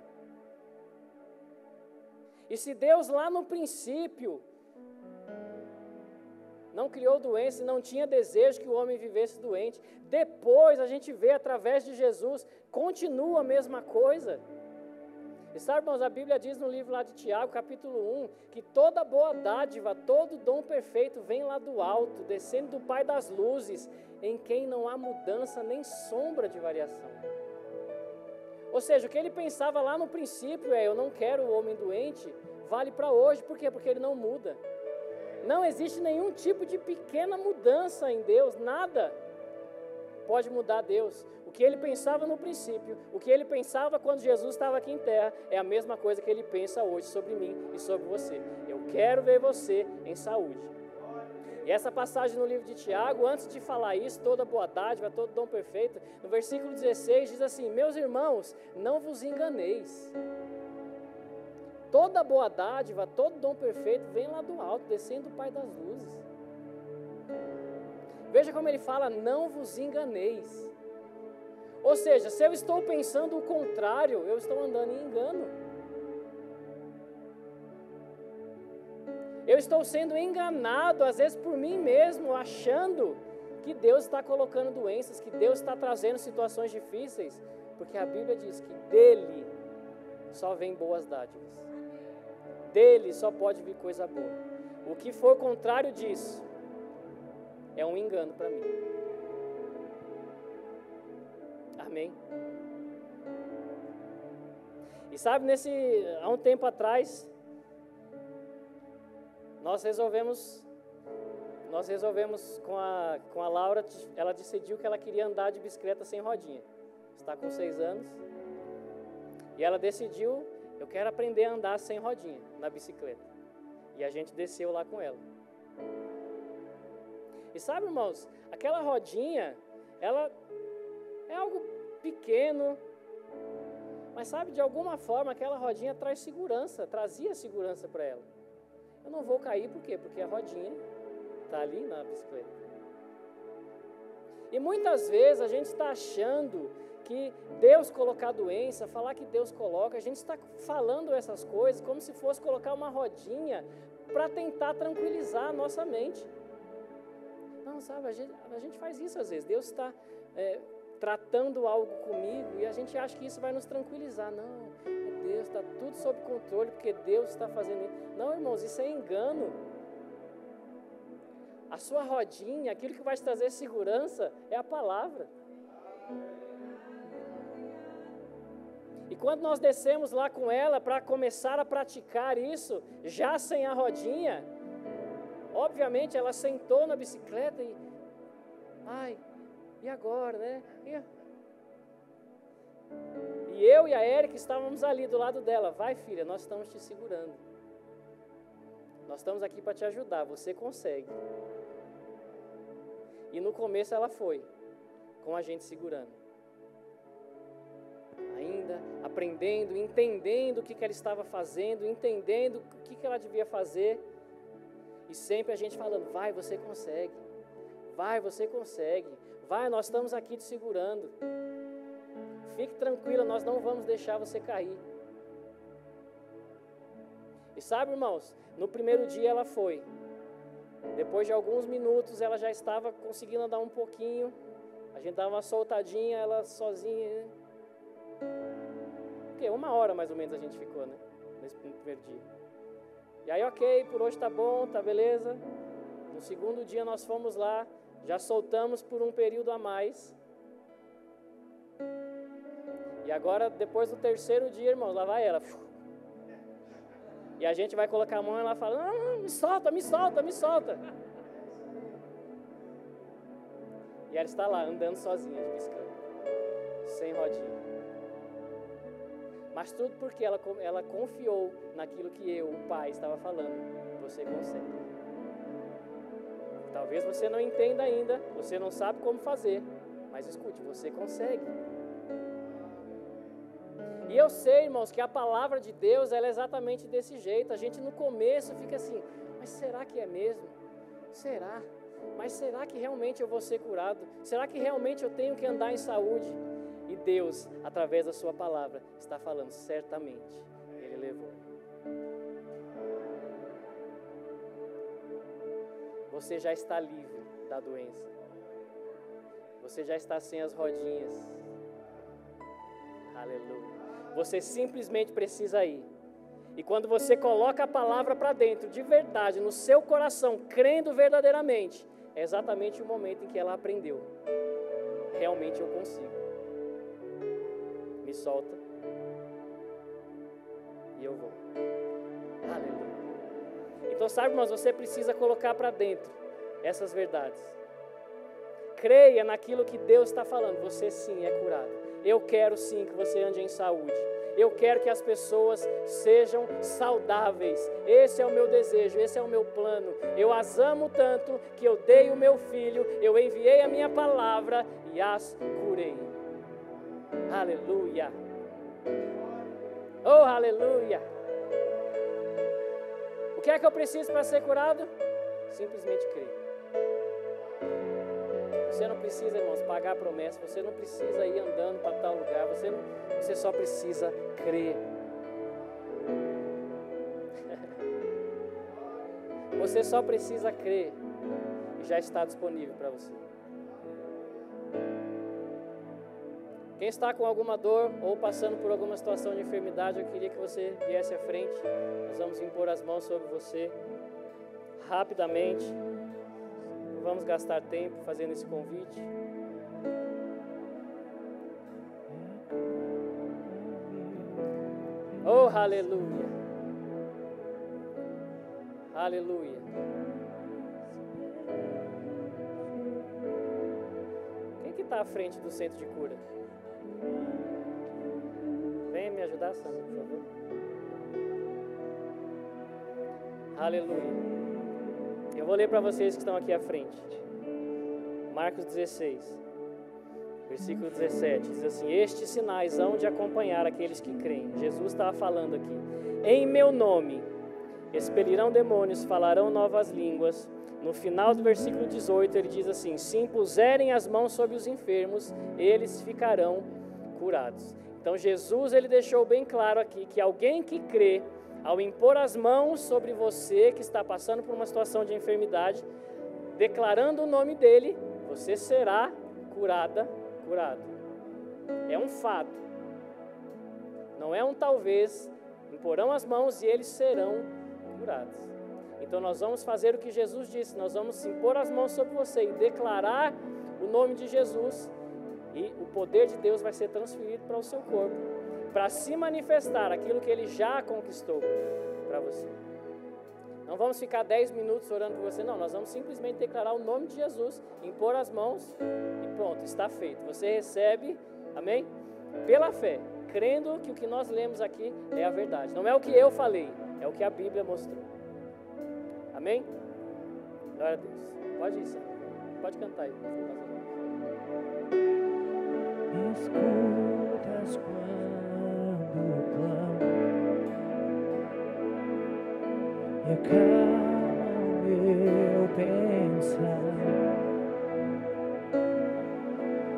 E se Deus lá no princípio não criou doença e não tinha desejo que o homem vivesse doente, depois a gente vê através de Jesus, continua a mesma coisa. E sabe, irmãos, a Bíblia diz no livro lá de Tiago, capítulo 1, que toda boa dádiva, todo dom perfeito vem lá do alto, descendo do Pai das luzes, em quem não há mudança nem sombra de variação. Ou seja, o que ele pensava lá no princípio eu não quero o homem doente, vale para hoje. Por quê? Porque ele não muda. Não existe nenhum tipo de pequena mudança em Deus, nada pode mudar Deus. O que ele pensava no princípio, o que ele pensava quando Jesus estava aqui em terra, é a mesma coisa que ele pensa hoje sobre mim e sobre você. Eu quero ver você em saúde. E essa passagem no livro de Tiago, antes de falar isso, toda boa dádiva, todo dom perfeito, no versículo 16 diz assim: meus irmãos, não vos enganeis. Toda boa dádiva, todo dom perfeito vem lá do alto, descendo do Pai das luzes. Veja como ele fala, não vos enganeis. Ou seja, se eu estou pensando o contrário, eu estou andando em engano. Eu estou sendo enganado, às vezes por mim mesmo, achando que Deus está colocando doenças, que Deus está trazendo situações difíceis, porque a Bíblia diz que dele só vem boas dádivas. Dele só pode vir coisa boa. O que for contrário disso é um engano para mim. Amém? E sabe, há um tempo atrás, nós resolvemos com a Laura, ela decidiu que ela queria andar de bicicleta sem rodinha. Está com 6 anos. E ela decidiu, eu quero aprender a andar sem rodinha na bicicleta. E a gente desceu lá com ela. E sabe, irmãos, aquela rodinha, ela é algo pequeno, mas sabe, de alguma forma aquela rodinha trazia segurança para ela. Eu não vou cair, por quê? Porque a rodinha está ali na bicicleta. E muitas vezes a gente está achando que Deus colocar doença, falar que Deus coloca, a gente está falando essas coisas como se fosse colocar uma rodinha para tentar tranquilizar a nossa mente. Não, sabe, a gente faz isso às vezes. Deus está tratando algo comigo e a gente acha que isso vai nos tranquilizar. Não, Deus, está tudo sob controle porque Deus está fazendo isso. Não, irmãos, isso é engano. A sua rodinha, aquilo que vai te trazer segurança é a palavra. E quando nós descemos lá com ela para começar a praticar isso, já sem a rodinha, obviamente ela sentou na bicicleta e, e agora, né? E eu e a Érica estávamos ali do lado dela. Vai, filha, nós estamos te segurando. Nós estamos aqui para te ajudar, você consegue. E no começo ela foi, com a gente segurando. Ainda aprendendo, entendendo o que ela estava fazendo, entendendo o que ela devia fazer. E sempre a gente falando, vai, você consegue. Vai, você consegue. Vai, nós estamos aqui te segurando. Fique tranquila, nós não vamos deixar você cair. E sabe, irmãos, no primeiro dia ela foi. Depois de alguns minutos ela já estava conseguindo andar um pouquinho. A gente dava uma soltadinha, ela sozinha. Porque 1 hora mais ou menos a gente ficou, né? Nesse primeiro dia. E aí, ok, por hoje tá bom, tá beleza. No segundo dia nós fomos lá, já soltamos por um período a mais. E agora, depois do terceiro dia, irmão, lá vai ela. E a gente vai colocar a mão e ela fala, não, me solta, me solta, me solta. E ela está lá, andando sozinha de bicicleta, sem rodinha. Mas tudo porque ela confiou naquilo que eu, o pai, estava falando. Você consegue. Talvez você não entenda ainda, você não sabe como fazer, mas escute, você consegue. E eu sei, irmãos, que a palavra de Deus ela é exatamente desse jeito. A gente no começo fica assim, mas será que é mesmo? Será? mas será que realmente eu vou ser curado? Será que realmente eu tenho que andar em saúde? E Deus, através da sua palavra, está falando, certamente, Ele levou. Você já está livre da doença. Você já está sem as rodinhas. Aleluia. Você simplesmente precisa ir. E quando você coloca a palavra para dentro, de verdade, no seu coração, crendo verdadeiramente, é exatamente o momento em que ela aprendeu. Realmente eu consigo. Me solta. E eu vou. Aleluia. Então, sabe, irmãos, você precisa colocar para dentro essas verdades. Creia naquilo que Deus está falando. Você sim é curado. Eu quero sim que você ande em saúde. Eu quero que as pessoas sejam saudáveis. Esse é o meu desejo, esse é o meu plano. Eu as amo tanto que eu dei o meu filho, eu enviei a minha palavra e as curei. Aleluia. Oh, aleluia. O que é que eu preciso para ser curado? Simplesmente crer. Você não precisa, irmãos, pagar a promessa. Você não precisa ir andando para tal lugar. Você só precisa crer. Você só precisa crer e já está disponível para você. Quem está com alguma dor ou passando por alguma situação de enfermidade, eu queria que você viesse à frente. Nós vamos impor as mãos sobre você rapidamente. Não vamos gastar tempo fazendo esse convite. Oh, aleluia. Aleluia. Quem que está à frente do centro de cura? Venha me ajudar, Sandra, por favor. Aleluia. Eu vou ler para vocês que estão aqui à frente. Marcos 16, versículo 17, diz assim: estes sinais hão de acompanhar aqueles que creem. Jesus estava falando aqui. Em meu nome expelirão demônios, falarão novas línguas. No final do versículo 18 ele diz assim: se impuserem as mãos sobre os enfermos, eles ficarão curados. Então Jesus ele deixou bem claro aqui que alguém que crê, ao impor as mãos sobre você que está passando por uma situação de enfermidade, declarando o nome dele, você será curado. É um fato. Não é um talvez. Imporão as mãos e eles serão curados. Então nós vamos fazer o que Jesus disse. Nós vamos impor as mãos sobre você e declarar o nome de Jesus. E o poder de Deus vai ser transferido para o seu corpo, para se manifestar aquilo que Ele já conquistou para você. Não vamos ficar 10 minutos orando por você, não. Nós vamos simplesmente declarar o nome de Jesus, impor as mãos e pronto, está feito. Você recebe, amém? Pela fé, crendo que o que nós lemos aqui é a verdade. Não é o que eu falei, é o que a Bíblia mostrou. Amém? Glória a Deus. Pode ir, Senhor. Pode cantar aí. Me escutas quando clamo e acalma o meu pensar.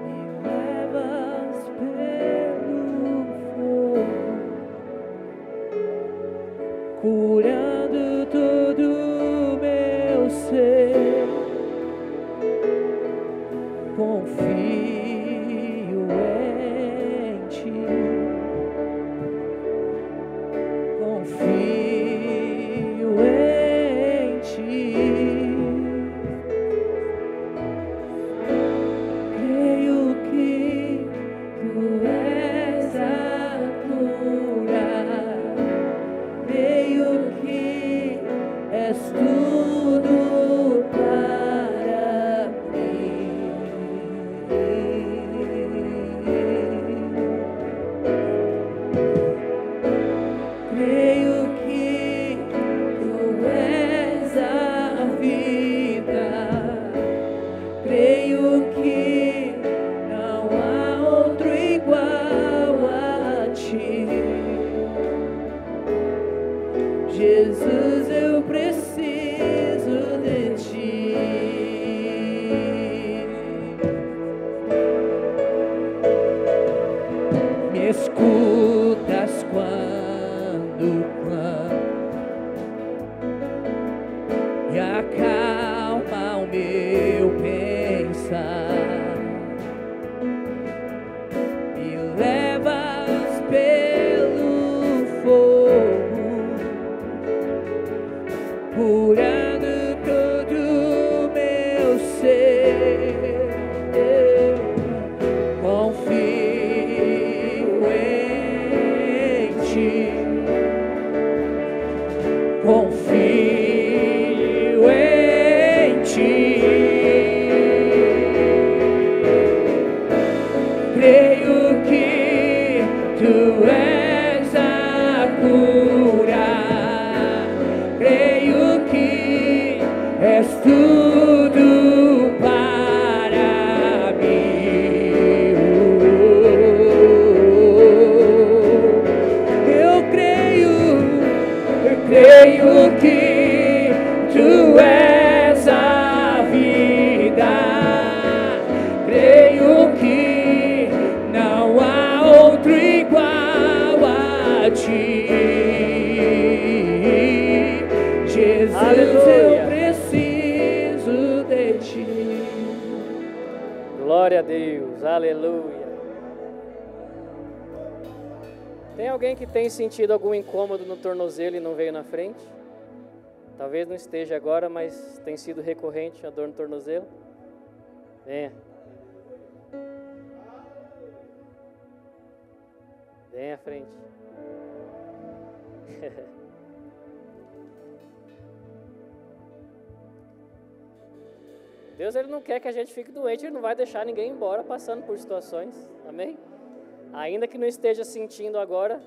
Me levas pelo fogo, curando todo o meu ser. Confio em ti, creio que tu és a cura, creio que lutas quando e acalma o meu pensar, me levas pelo fogo, curando todo meu ser. Eu confio em ti, confio em ti, creio que tu és a cura, creio que és tudo para mim. Eu creio que tu és a vida, creio que não há outro igual a ti. Jesus, Aleluia. eu preciso de ti. Glória a Deus, aleluia. Tem alguém que tem sentido algum incômodo no tornozelo e não veio na frente? Talvez não esteja agora, mas tem sido recorrente a dor no tornozelo? Venha. Venha à frente. Deus, Ele não quer que a gente fique doente, Ele não vai deixar ninguém embora passando por situações, amém? Ainda que não esteja sentindo agora,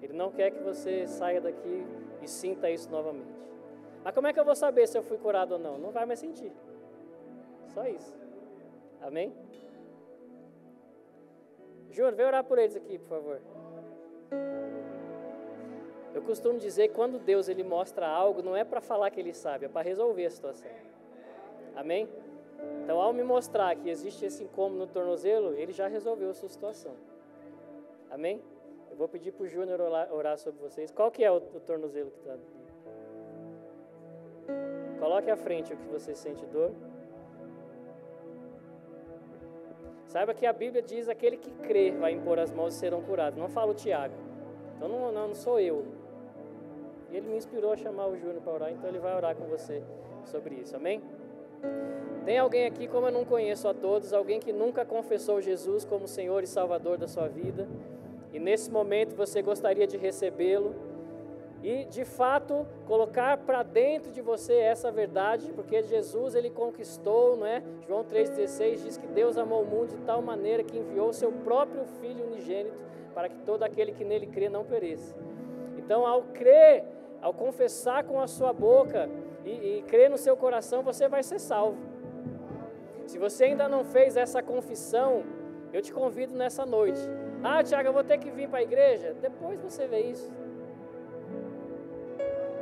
Ele não quer que você saia daqui e sinta isso novamente. Mas como é que eu vou saber se eu fui curado ou não? Não vai mais sentir. Só isso. Amém? Júnior, vem orar por eles aqui, por favor. Eu costumo dizer que quando Deus ele mostra algo, não é para falar que Ele sabe, é para resolver a situação. Amém? Então, ao me mostrar que existe esse incômodo no tornozelo, Ele já resolveu a sua situação. Amém? Eu vou pedir para o Júnior orar sobre vocês. Qual que é o tornozelo que está? Coloque à frente o que você sente dor. Saiba que a Bíblia diz: aquele que crê vai impor as mãos e serão curados. Não fala o Tiago. Então não sou eu. E ele me inspirou a chamar o Júnior para orar, então ele vai orar com você sobre isso. Amém? Tem alguém aqui, como eu não conheço a todos, alguém que nunca confessou Jesus como Senhor e Salvador da sua vida, e nesse momento você gostaria de recebê-lo e, de fato, colocar para dentro de você essa verdade, porque Jesus, Ele conquistou, não é? João 3,16 diz que Deus amou o mundo de tal maneira que enviou o seu próprio Filho unigênito para que todo aquele que nele crê não pereça. Então, ao crer, ao confessar com a sua boca e crer no seu coração, você vai ser salvo. Se você ainda não fez essa confissão, eu te convido nessa noite. Ah, Tiago, eu vou ter que vir para a igreja? Depois você vê isso.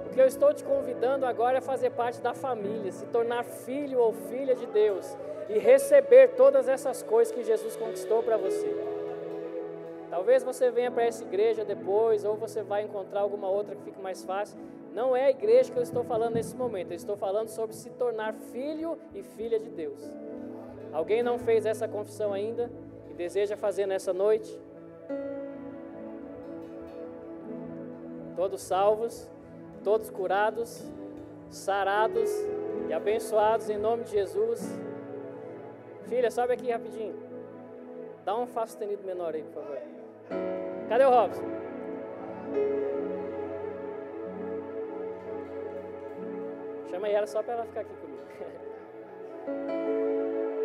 O que eu estou te convidando agora é fazer parte da família, se tornar filho ou filha de Deus e receber todas essas coisas que Jesus conquistou para você. Talvez você venha para essa igreja depois, ou você vai encontrar alguma outra que fique mais fácil. Não é a igreja que eu estou falando nesse momento, eu estou falando sobre se tornar filho e filha de Deus. Alguém não fez essa confissão ainda e deseja fazer nessa noite? Todos salvos, todos curados, sarados e abençoados em nome de Jesus. Filha, sobe aqui rapidinho. Dá um Fá sustenido menor aí, por favor. Cadê o Robson? Chama ela só para ela ficar aqui comigo.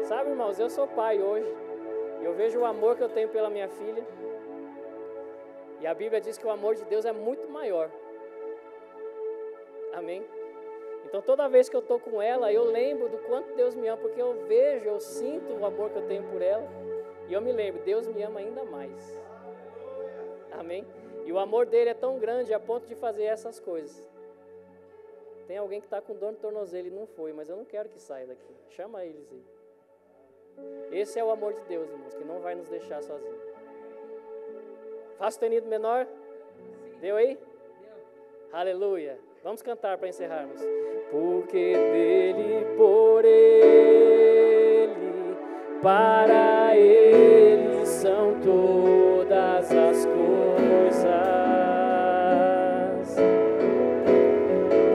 Sabe, irmãos, eu sou pai hoje. E eu vejo o amor que eu tenho pela minha filha. E a Bíblia diz que o amor de Deus é muito maior. Amém? Então toda vez que eu estou com ela, eu lembro do quanto Deus me ama. Porque eu vejo, eu sinto o amor que eu tenho por ela. E eu me lembro, Deus me ama ainda mais. Amém? E o amor dele é tão grande a ponto de fazer essas coisas. Tem alguém que está com dor no tornozelo e não foi, mas eu não quero que saia daqui. Chama eles aí. Esse é o amor de Deus, irmãos, que não vai nos deixar sozinhos. Fá sustenido menor? Deu aí? Aleluia. Vamos cantar para encerrarmos. Porque dele, por ele, para ele são todas as coisas.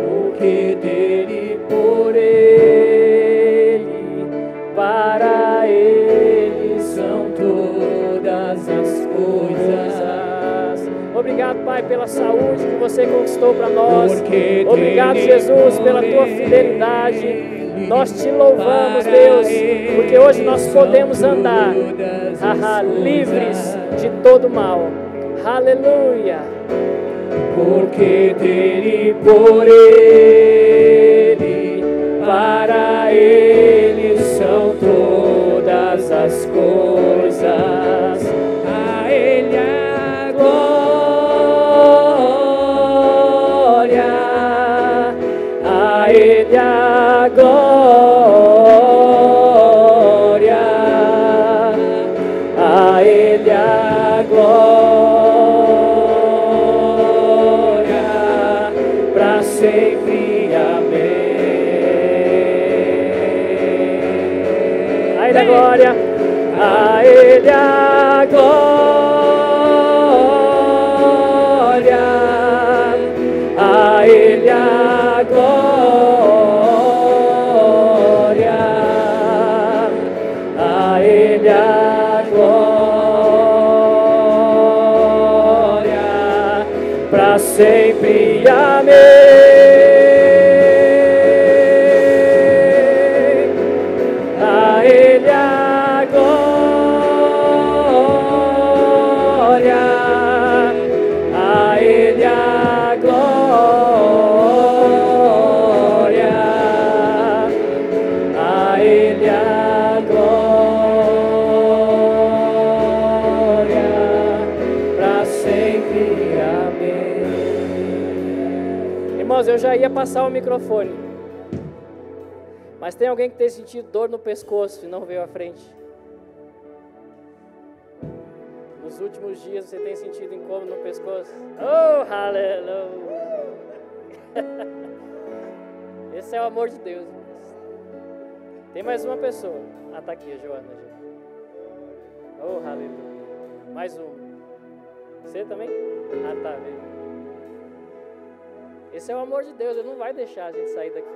Porque dele, por ele, para ele são todas as coisas. Obrigado, Pai, pela saúde que você conquistou para nós. Obrigado, Jesus, pela tua fidelidade. Nós te louvamos, Deus, porque hoje nós podemos andar livres de todo mal. Aleluia. Porque dele, por ele, para ele são todas as coisas. A ele a glória, a ele a glória, a ele a glória, para sempre, amém. A ele a glória, a ele a glória, a ele a glória, a ele a glória, para sempre, amém. A ele a glória, a ele a glória, a ele a glória, para sempre, amém. Irmãos, eu já ia passar o microfone, mas tem alguém que tem sentido dor no pescoço e não veio à frente? Nos últimos dias você tem sentido incômodo no pescoço? Oh, aleluia! Esse é o amor de Deus. Tem mais uma pessoa. Ah, tá aqui, a Joana. Oh, aleluia. Mais uma. Você também? Ah, tá, veio. Esse é o amor de Deus, Ele não vai deixar a gente sair daqui.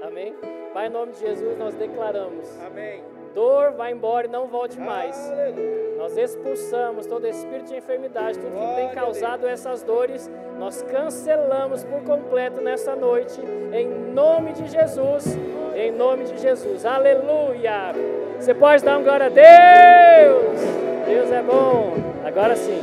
Amém? Pai, em nome de Jesus, nós declaramos. Amém. Dor, vai embora e não volte mais. Aleluia. Nós expulsamos todo espírito de enfermidade, tudo que tem causado essas dores, nós cancelamos por completo nessa noite, em nome de Jesus, em nome de Jesus. Aleluia! Você pode dar um glória a Deus! Deus é bom. Agora sim.